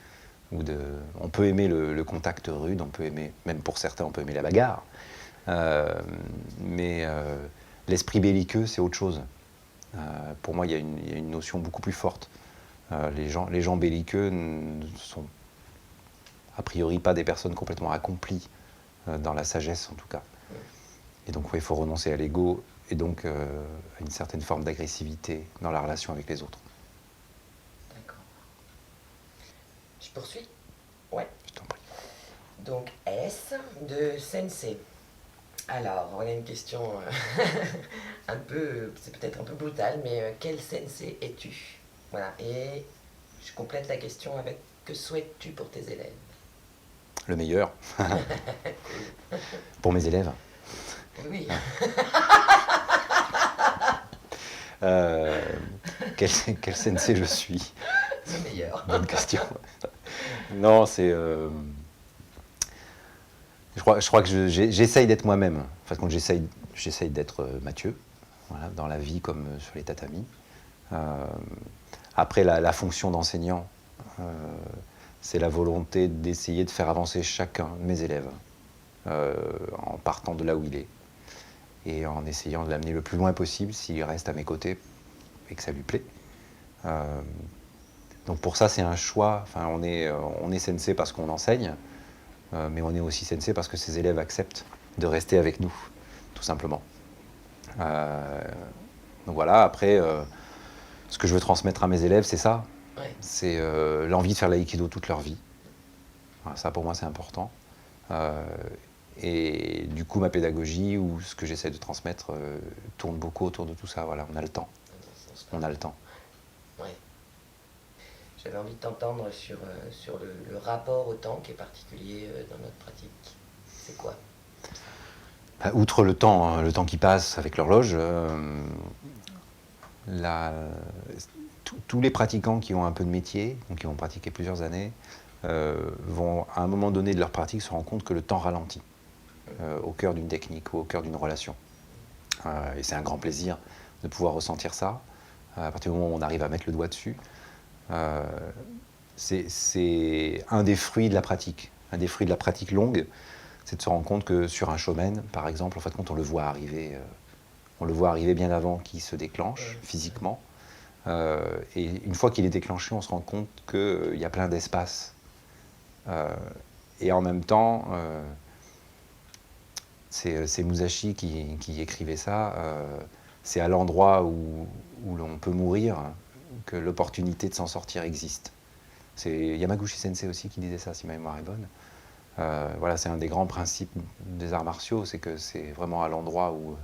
On peut aimer le contact rude, on peut aimer, même pour certains, on peut aimer la bagarre. Mais l'esprit belliqueux, c'est autre chose. Pour moi, il y a une notion beaucoup plus forte. Les gens belliqueux ne sont a priori pas des personnes complètement accomplies dans la sagesse en tout cas. Et donc il faut renoncer à l'ego et donc à une certaine forme d'agressivité dans la relation avec les autres. D'accord. Je poursuis? Ouais. Je t'en prie. Donc S de sensei. Alors, on a une question un peu, c'est peut-être un peu brutal, mais quel sensei es-tu? Voilà, et je complète la question avec que souhaites-tu pour tes élèves? Le meilleur pour mes élèves. Oui. Quel sensei je suis? Le meilleur. Bonne question. Non, c'est... Je crois que j'essaye d'être moi-même. En fait, quand j'essaye d'être Mathieu, voilà, dans la vie comme sur les tatamis. Après, la fonction d'enseignant, c'est la volonté d'essayer de faire avancer chacun de mes élèves en partant de là où il est et en essayant de l'amener le plus loin possible s'il reste à mes côtés et que ça lui plaît. Donc pour ça, c'est un choix. Enfin, on est sensei parce qu'on enseigne, mais on est aussi sensei parce que ses élèves acceptent de rester avec nous, tout simplement. Donc voilà, après, ce que je veux transmettre à mes élèves, c'est ça. Ouais. C'est l'envie de faire l'aïkido toute leur vie. Voilà, ça, pour moi, c'est important. Et du coup, ma pédagogie, ou ce que j'essaie de transmettre, tourne beaucoup autour de tout ça. Voilà, on a le temps. On a le temps. Ouais. J'avais envie de t'entendre sur le rapport au temps qui est particulier dans notre pratique. C'est quoi? Bah, outre le temps qui passe avec l'horloge, tous les pratiquants qui ont un peu de métier, donc qui vont pratiquer plusieurs années, vont à un moment donné de leur pratique se rendre compte que le temps ralentit au cœur d'une technique ou au cœur d'une relation. Et c'est un grand plaisir de pouvoir ressentir ça. À partir du moment où on arrive à mettre le doigt dessus, c'est un des fruits de la pratique. Un des fruits de la pratique longue, c'est de se rendre compte que sur un shomen, par exemple, en fait, quand on le voit arriver bien avant qu'il se déclenche physiquement. Et une fois qu'il est déclenché, on se rend compte qu'il y a plein d'espace. Et en même temps, c'est Musashi qui écrivait ça. C'est à l'endroit où l'on peut mourir que l'opportunité de s'en sortir existe. C'est Yamaguchi Sensei aussi qui disait ça, si ma mémoire est bonne. Voilà, c'est un des grands principes des arts martiaux, c'est que c'est vraiment à l'endroit où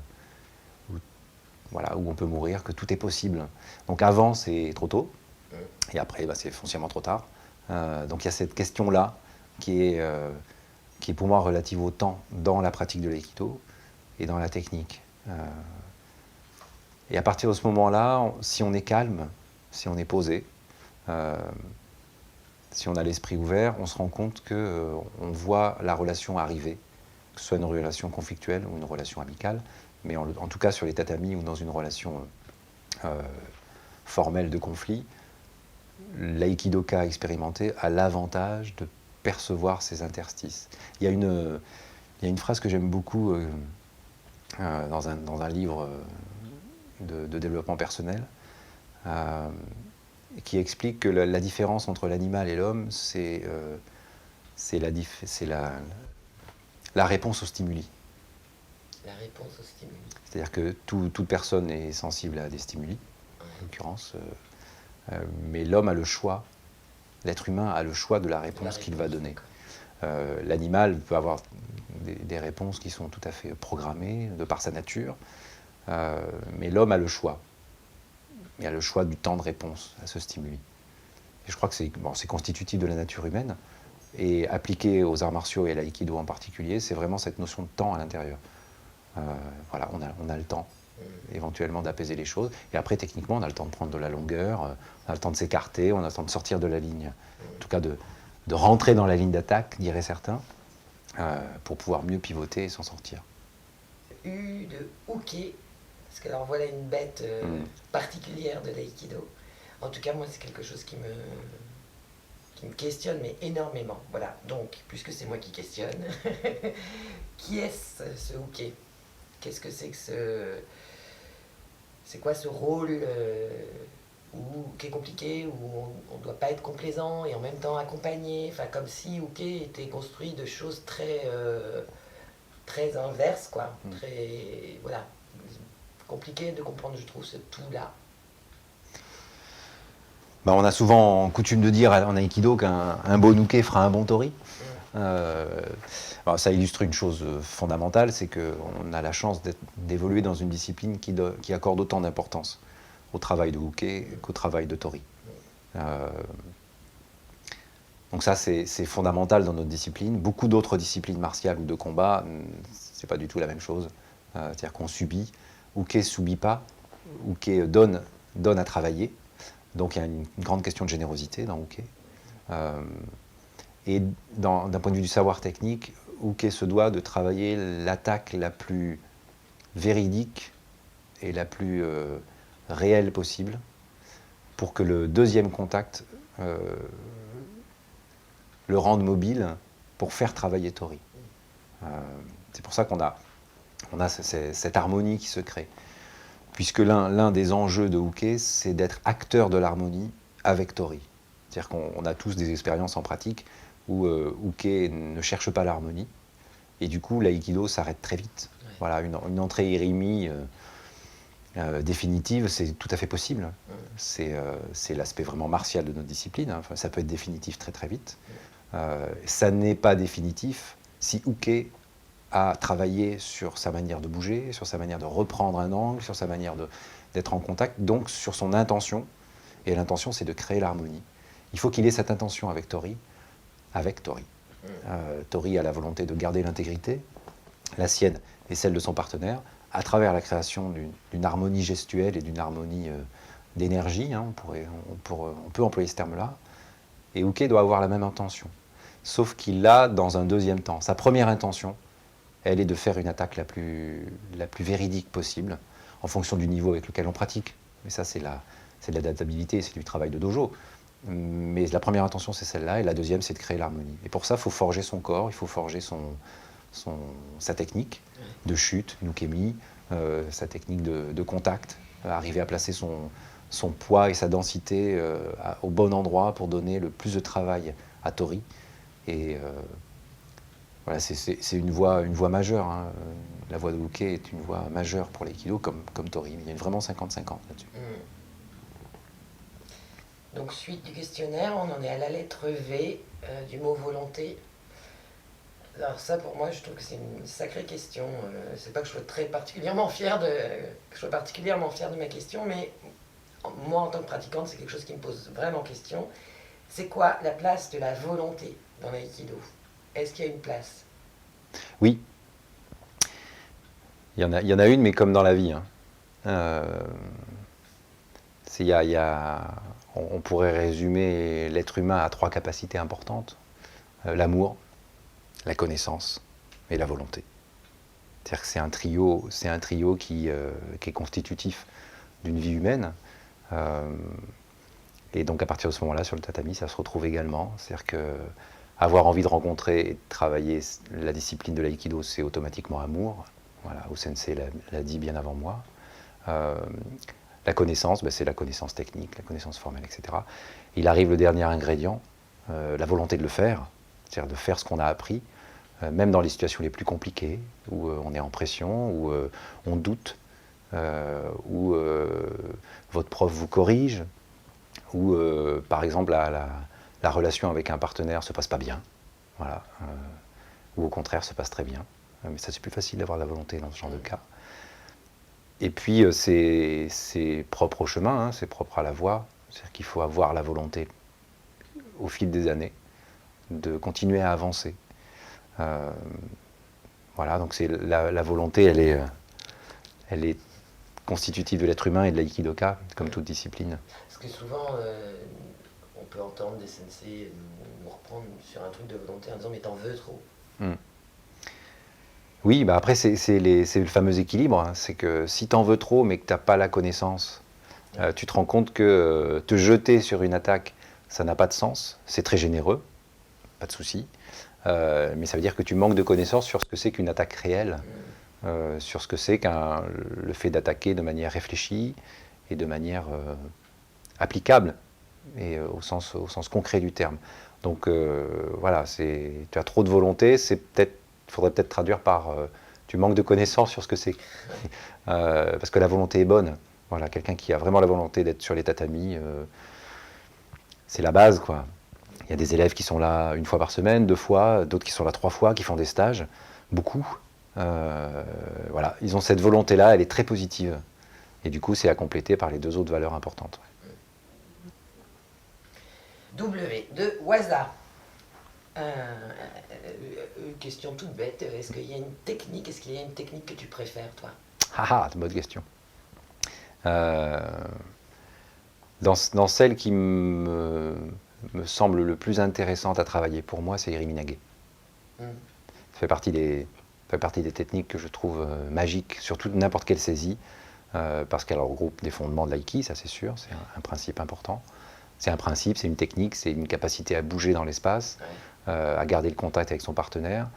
on peut mourir, que tout est possible. Donc avant, c'est trop tôt, et après, c'est foncièrement trop tard. Donc il y a cette question-là qui est pour moi relative au temps dans la pratique de l'aïkido et dans la technique. Et à partir de ce moment-là, si on est calme, si on est posé, si on a l'esprit ouvert, on se rend compte qu'on voit la relation arriver, que ce soit une relation conflictuelle ou une relation amicale, mais en tout cas sur les tatamis ou dans une relation formelle de conflit, l'aïkidoka expérimenté a l'avantage de percevoir ces interstices. Il y a une phrase que j'aime beaucoup dans un livre de développement personnel qui explique que la différence entre l'animal et l'homme, c'est la réponse au stimuli. La réponse au stimuli. C'est-à-dire que toute personne est sensible à des stimuli, en l'occurrence, mais l'homme a le choix, l'être humain a le choix de la réponse qu'il va donner. L'animal peut avoir des réponses qui sont tout à fait programmées de par sa nature, mais l'homme a le choix. Il a le choix du temps de réponse à ce stimuli. Et je crois que c'est constitutif de la nature humaine, et appliqué aux arts martiaux et à l'aïkido en particulier, c'est vraiment cette notion de temps à l'intérieur. Voilà, on a le temps éventuellement d'apaiser les choses. Et après, techniquement, on a le temps de prendre de la longueur, on a le temps de s'écarter, on a le temps de sortir de la ligne, en tout cas de rentrer dans la ligne d'attaque, diraient certains, pour pouvoir mieux pivoter et s'en sortir. De Uke, parce que alors voilà une bête particulière de l'aïkido. En tout cas, moi, c'est quelque chose qui me questionne, mais énormément. Voilà, donc, puisque c'est moi qui questionne, qui est-ce, ce Uke? Qu'est-ce que c'est que ce... C'est quoi ce rôle qui est compliqué, où on ne doit pas être complaisant et en même temps accompagné, enfin comme si Uke était construit de choses très inverses, quoi. Très, voilà, compliqué de comprendre, je trouve, ce tout-là. Bah, on a souvent coutume de dire en aïkido qu'un bon uke fera un bon tori. Alors ça illustre une chose fondamentale, c'est qu'on a la chance d'évoluer dans une discipline qui accorde autant d'importance au travail de uke qu'au travail de tori. Donc ça, c'est fondamental dans notre discipline. Beaucoup d'autres disciplines martiales ou de combat, c'est pas du tout la même chose. C'est-à-dire qu'on subit. Uke subit pas. Uke donne à travailler. Donc il y a une grande question de générosité dans Uke. Et d'un point de vue du savoir technique, Uke se doit de travailler l'attaque la plus véridique et la plus réelle possible pour que le deuxième contact le rende mobile pour faire travailler tori. C'est pour ça qu'on a cette harmonie qui se crée. Puisque l'un des enjeux de Uke, c'est d'être acteur de l'harmonie avec tori. C'est-à-dire qu'on a tous des expériences en pratique où Uke ne cherche pas l'harmonie, et du coup l'aïkido s'arrête très vite. Ouais. Voilà, une entrée irimi définitive, c'est tout à fait possible. Ouais. C'est l'aspect vraiment martial de notre discipline, hein. Enfin, ça peut être définitif très très vite. Ça n'est pas définitif si Uke a travaillé sur sa manière de bouger, sur sa manière de reprendre un angle, sur sa manière d'être en contact, donc sur son intention. Et l'intention, c'est de créer l'harmonie. Il faut qu'il ait cette intention avec tori. Tori a la volonté de garder l'intégrité, la sienne et celle de son partenaire, à travers la création d'une harmonie gestuelle et d'une harmonie d'énergie, hein, on peut employer ce terme-là. Et Uke doit avoir la même intention. Sauf qu'il l'a dans un deuxième temps. Sa première intention, elle est de faire une attaque la plus véridique possible, en fonction du niveau avec lequel on pratique. Mais ça, c'est de l'adaptabilité, c'est du travail de dojo. Mais la première intention, c'est celle-là, et la deuxième, c'est de créer l'harmonie. Et pour ça, il faut forger son corps, il faut forger sa technique de chute, nukemi, sa technique de contact, arriver à placer son poids et sa densité au bon endroit pour donner le plus de travail à tori. Et voilà, c'est une voie majeure, hein. La voie de Uke est une voie majeure pour l'aïkido comme tori. Il y a vraiment 50-50 là-dessus. Donc suite du questionnaire, on en est à la lettre V du mot volonté. Alors ça, pour moi, je trouve que c'est une sacrée question. C'est pas que je sois particulièrement fière de ma question, mais moi, en tant que pratiquante, c'est quelque chose qui me pose vraiment question. C'est quoi la place de la volonté dans l'aïkido? Est-ce qu'il y a une place? Oui. Il y en a une, mais comme dans la vie. Hein. On pourrait résumer l'être humain à 3 capacités importantes. L'amour, la connaissance et la volonté. C'est-à-dire que c'est un trio qui est constitutif d'une vie humaine. Et donc à partir de ce moment-là, sur le tatami, ça se retrouve également. C'est-à-dire qu'avoir envie de rencontrer et de travailler la discipline de l'aïkido, c'est automatiquement amour. Voilà, O-sensei l'a dit bien avant moi. La connaissance, c'est la connaissance technique, la connaissance formelle, etc. Il arrive le dernier ingrédient, la volonté de le faire, c'est-à-dire de faire ce qu'on a appris, même dans les situations les plus compliquées, où on est en pression, où on doute, où votre prof vous corrige, où par exemple la relation avec un partenaire ne se passe pas bien, voilà, ou au contraire se passe très bien. Mais ça, c'est plus facile d'avoir la volonté dans ce genre de cas. Et puis, c'est propre au chemin, hein, c'est propre à la voie. C'est-à-dire qu'il faut avoir la volonté au fil des années de continuer à avancer. Voilà, donc c'est la volonté, elle est constitutive de l'être humain et de l'aïkidoka, comme toute discipline. Parce que souvent, on peut entendre des sensei nous reprendre sur un truc de volonté en disant mais t'en veux trop. Oui, bah après c'est le fameux équilibre, hein. C'est que si t'en veux trop mais que t'as pas la connaissance, tu te rends compte que te jeter sur une attaque, ça n'a pas de sens. C'est très généreux, pas de souci, mais ça veut dire que tu manques de connaissances sur ce que c'est qu'une attaque réelle, sur ce que c'est le fait d'attaquer de manière réfléchie et de manière applicable et au sens concret du terme. Donc voilà, tu as trop de volonté, il faudrait peut-être traduire par tu manques de connaissances sur ce que c'est. Parce que la volonté est bonne. Voilà, quelqu'un qui a vraiment la volonté d'être sur les tatamis, c'est la base, quoi. Il y a des élèves qui sont là 1 fois par semaine, 2 fois, d'autres qui sont là 3 fois, qui font des stages, beaucoup. Voilà, ils ont cette volonté-là, elle est très positive. Et du coup, c'est à compléter par les 2 autres valeurs importantes. W de Waza. Question toute bête, est-ce qu'il y a une technique que tu préfères, toi? Ah, c'est une bonne question. Dans celle qui me semble le plus intéressante à travailler pour moi, c'est Iriminage. Ça fait partie des techniques que je trouve magiques, surtout n'importe quelle saisie, parce qu'elle regroupe des fondements de l'aïki, ça c'est sûr, c'est un principe important. C'est un principe, c'est une technique, c'est une capacité à bouger dans l'espace, à garder le contact avec son partenaire.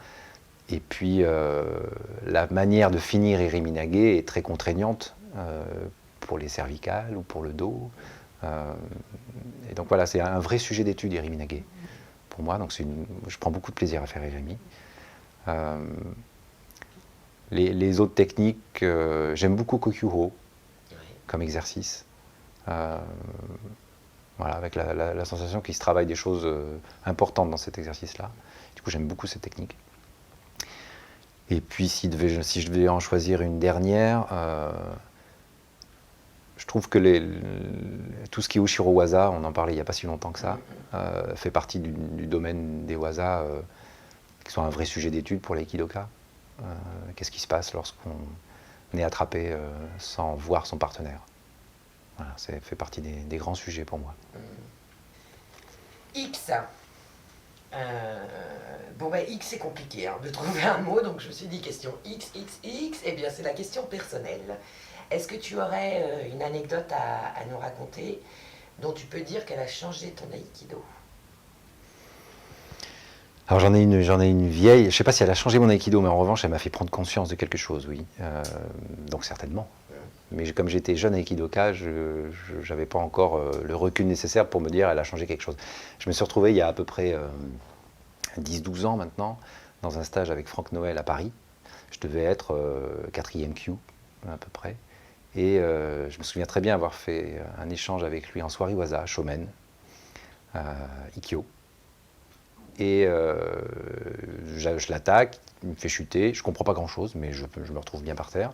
Et puis la manière de finir Iriminage est très contraignante pour les cervicales ou pour le dos. Et donc voilà, c'est un vrai sujet d'étude, Iriminage, pour moi. Donc je prends beaucoup de plaisir à faire Irimi. Les autres techniques, j'aime beaucoup Kokyuho comme exercice. Voilà, avec la sensation qu'il se travaille des choses importantes dans cet exercice-là. Du coup, j'aime beaucoup cette technique. Et puis, si je devais en choisir une dernière, je trouve que tout ce qui est Ushiro Waza, on en parlait il n'y a pas si longtemps que ça, fait partie du domaine des Waza, qui sont un vrai sujet d'étude pour l'aïkidoka. Qu'est-ce qui se passe lorsqu'on est attrapé sans voir son partenaire? Voilà, ça fait partie des grands sujets pour moi. X. X c'est compliqué de trouver un mot, donc je me suis dit question X, eh bien c'est la question personnelle. Est-ce que tu aurais une anecdote à nous raconter dont tu peux dire qu'elle a changé ton aïkido? Alors j'en ai une vieille, je ne sais pas si elle a changé mon aïkido, mais en revanche elle m'a fait prendre conscience de quelque chose, oui. Donc certainement. Mais comme j'étais jeune aïkidoka, je n'avais pas encore le recul nécessaire pour me dire elle a changé quelque chose. Je me suis retrouvé il y a à peu près 10-12 ans maintenant, dans un stage avec Franck Noël à Paris. Je devais être 4e Q, à peu près. Et je me souviens très bien avoir fait un échange avec lui en soirée Waza, Shomen, Ikkyo. Et je l'attaque, il me fait chuter, je ne comprends pas grand-chose, mais je me retrouve bien par terre.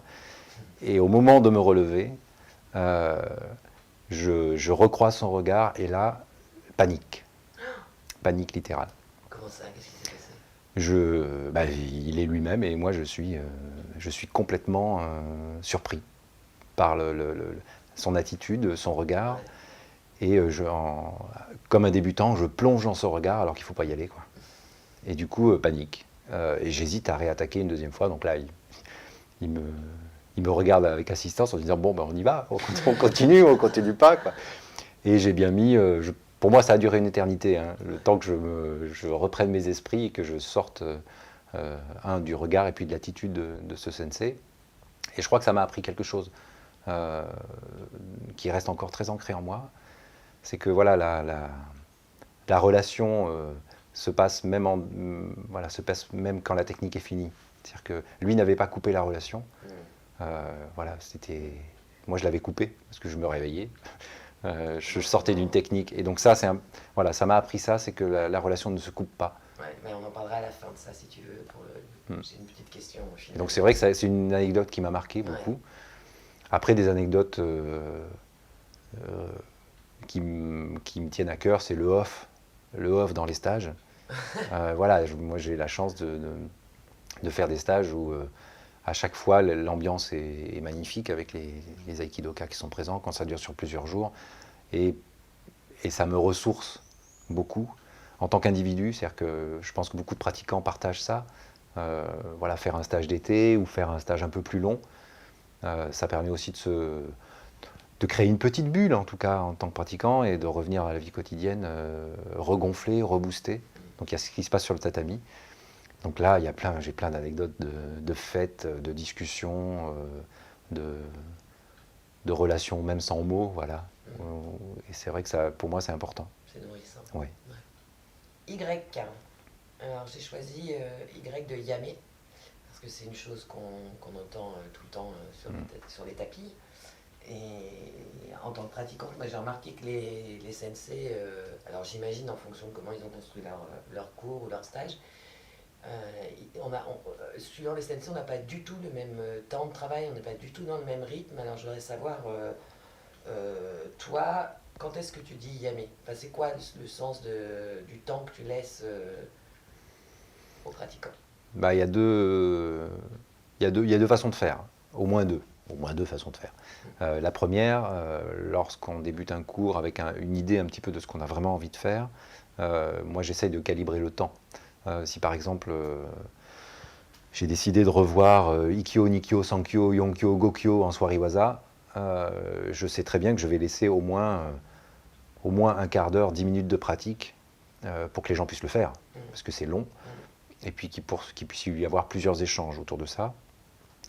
Et au moment de me relever, je recroise son regard, et là, panique. Panique littérale. Comment ça? Qu'est-ce qui s'est passé? Il est lui-même, et moi je suis complètement surpris par son attitude, son regard. Et comme un débutant, je plonge dans son regard alors qu'il ne faut pas y aller, quoi. Et du coup, panique. Et j'hésite à réattaquer une deuxième fois. Donc là, il me regarde avec assistance en disant « Bon, ben, on y va, on continue pas, quoi. » Et j'ai bien mis... pour moi, ça a duré une éternité, hein, le temps que je reprenne mes esprits et que je sorte du regard et puis de l'attitude de ce sensei. Et je crois que ça m'a appris quelque chose qui reste encore très ancré en moi. C'est que voilà, la relation se passe même quand la technique est finie. C'est-à-dire que lui n'avait pas coupé la relation. Moi je l'avais coupé parce que je me réveillais. Je sortais d'une technique. Et donc ça, ça m'a appris ça, c'est que la relation ne se coupe pas. Ouais, mais on en parlera à la fin de ça si tu veux. C'est une petite question. Donc c'est vrai que c'est une anecdote qui m'a marqué beaucoup. Ouais. Après, des anecdotes qui me tiennent à cœur, c'est le off dans les stages. Voilà, moi j'ai la chance de faire des stages où à chaque fois l'ambiance est magnifique avec les aikidoka qui sont présents quand ça dure sur plusieurs jours. Et, et ça me ressource beaucoup en tant qu'individu. C'est-à-dire que je pense que beaucoup de pratiquants partagent ça. Voilà, faire un stage d'été ou faire un stage un peu plus long, ça permet aussi de créer une petite bulle, en tout cas en tant que pratiquant, et de revenir à la vie quotidienne regonflé, reboosté. Donc il y a ce qui se passe sur le tatami. Donc là, j'ai plein d'anecdotes de fêtes, de discussions, de relations, même sans mots, voilà. Et c'est vrai que ça, pour moi, c'est important. C'est nourrissant. Oui. Y. Alors j'ai choisi Y de Yamé, parce que c'est une chose qu'on entend tout le temps sur les tapis. Et en tant que pratiquante, moi j'ai remarqué que les sensei, alors j'imagine en fonction de comment ils ont construit leur cours ou leur stage, suivant les sensei, on n'a pas du tout le même temps de travail, on n'est pas du tout dans le même rythme. Alors je voudrais savoir, toi, quand est-ce que tu dis yamé? Enfin, c'est quoi le sens du temps que tu laisses aux pratiquants? Bah, il y a deux façons de faire, au moins deux façons de faire. La première, lorsqu'on débute un cours avec une idée un petit peu de ce qu'on a vraiment envie de faire, moi j'essaye de calibrer le temps. Si par exemple j'ai décidé de revoir Ikkyo, Nikkyo, Sankyo, Yonkyo, Gokyo en Swariwaza, je sais très bien que je vais laisser au moins un quart d'heure, 10 minutes de pratique pour que les gens puissent le faire, parce que c'est long, et puis qu'il puisse y avoir plusieurs échanges autour de ça.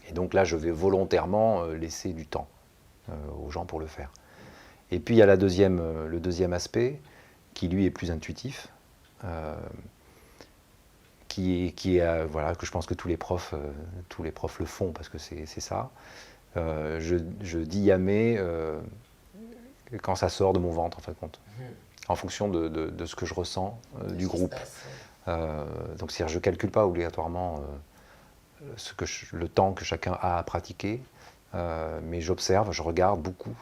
Et donc là, je vais volontairement laisser du temps aux gens pour le faire. Et puis il y a le deuxième aspect, qui lui est plus intuitif, voilà, que je pense que tous les profs le font, parce que c'est ça. Je dis yamé quand ça sort de mon ventre, en fin de compte, en fonction de ce que je ressens du groupe. Donc c'est-à-dire, je ne calcule pas obligatoirement le temps que chacun a à pratiquer, mais j'observe, je regarde beaucoup,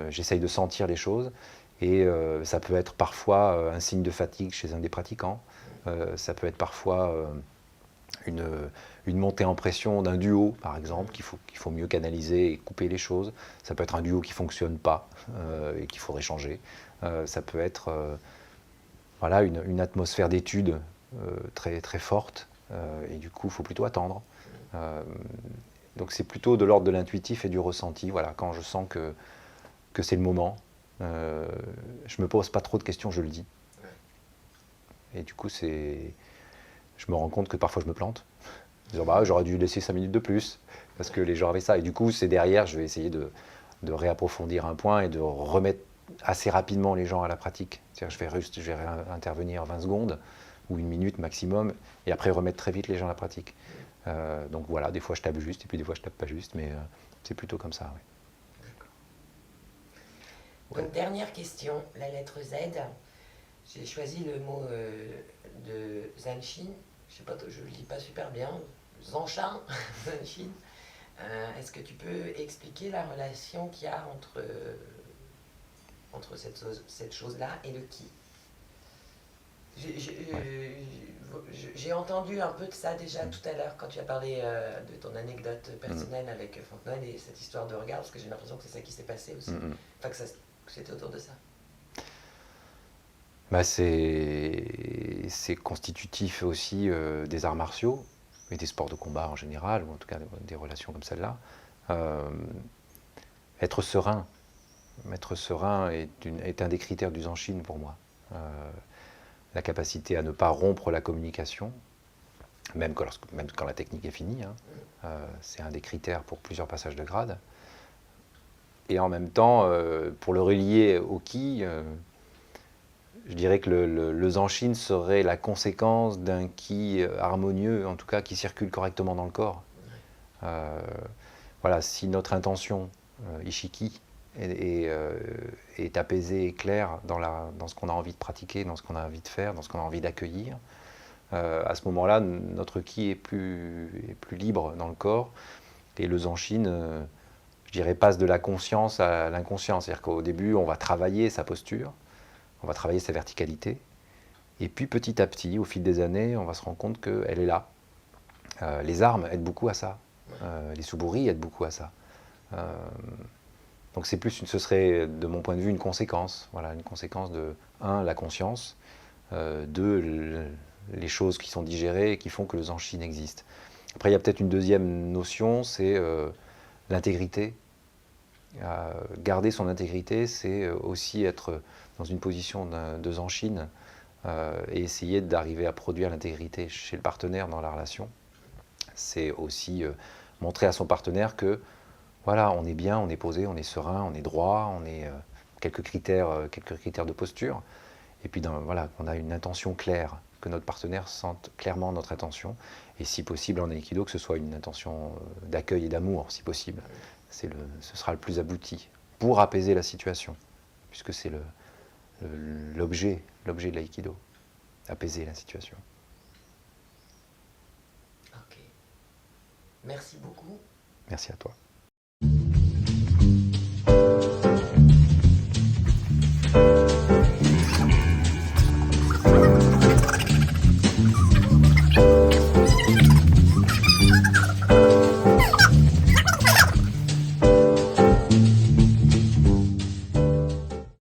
j'essaye de sentir les choses, et ça peut être parfois un signe de fatigue chez un des pratiquants, ça peut être parfois une montée en pression d'un duo, par exemple, qu'il faut mieux canaliser et couper les choses. Ça peut être un duo qui ne fonctionne pas et qu'il faudrait changer. Ça peut être voilà, une atmosphère d'étude très, très forte, et du coup, il faut plutôt attendre. Donc c'est plutôt de l'ordre de l'intuitif et du ressenti. Voilà, quand je sens que c'est le moment, je ne me pose pas trop de questions, je le dis. Et du coup, je me rends compte que parfois je me plante. En disant, bah, j'aurais dû laisser 5 minutes de plus, parce que les gens avaient ça. Et du coup, c'est derrière, je vais essayer de réapprofondir un point et de remettre assez rapidement les gens à la pratique. C'est-à-dire, je vais intervenir 20 secondes ou une minute maximum, et après remettre très vite les gens à la pratique. Donc voilà, des fois je tape juste, et puis des fois je tape pas juste, mais c'est plutôt comme ça. Oui. Donc dernière question, la lettre Z. J'ai choisi le mot de Zanshin. Je sais pas, je le dis pas super bien. Zanshin, Zanshin. Est-ce que tu peux expliquer la relation qu'il y a entre cette chose-là et le ki? J'ai entendu un peu de ça déjà tout à l'heure quand tu as parlé de ton anecdote personnelle avec Franck Noël et cette histoire de regard, parce que j'ai l'impression que c'est ça qui s'est passé aussi. Enfin, que c'était autour de ça. Bah, c'est constitutif aussi des arts martiaux et des sports de combat en général, ou en tout cas des relations comme celle-là. Être serein est un des critères du Zanshin pour moi. La capacité à ne pas rompre la communication, même quand la technique est finie, c'est un des critères pour plusieurs passages de grade. Et en même temps, pour le relier au ki, je dirais que le Zanshin serait la conséquence d'un ki harmonieux, en tout cas qui circule correctement dans le corps. Voilà, si notre intention, Ishiki, est apaisée et claire dans ce qu'on a envie de pratiquer, dans ce qu'on a envie de faire, dans ce qu'on a envie d'accueillir, à ce moment-là, notre ki est plus libre dans le corps, et le Zanshin, je dirais, passe de la conscience à l'inconscient. C'est-à-dire qu'au début, on va travailler sa posture, on va travailler sa verticalité, Et puis petit à petit, au fil des années, on va se rendre compte qu'elle est là. Les armes aident beaucoup à ça. Les suburi aident beaucoup à ça. Donc c'est plus, ce serait de mon point de vue une conséquence. Voilà, une conséquence de, un, la conscience, deux, les choses qui sont digérées et qui font que le Zanshine existe. Après, il y a peut-être une deuxième notion, c'est l'intégrité. Garder son intégrité, c'est aussi être dans une position de Zanshine et essayer d'arriver à produire l'intégrité chez le partenaire dans la relation. C'est aussi montrer à son partenaire que voilà, on est bien, on est posé, on est serein, on est droit, on est quelques critères de posture. Et puis voilà, on a une intention claire, que notre partenaire sente clairement notre intention. Et si possible en Aikido, que ce soit une intention d'accueil et d'amour, si possible. Ce sera le plus abouti pour apaiser la situation, puisque c'est l'objet de l'aïkido, apaiser la situation. Ok. Merci beaucoup. Merci à toi.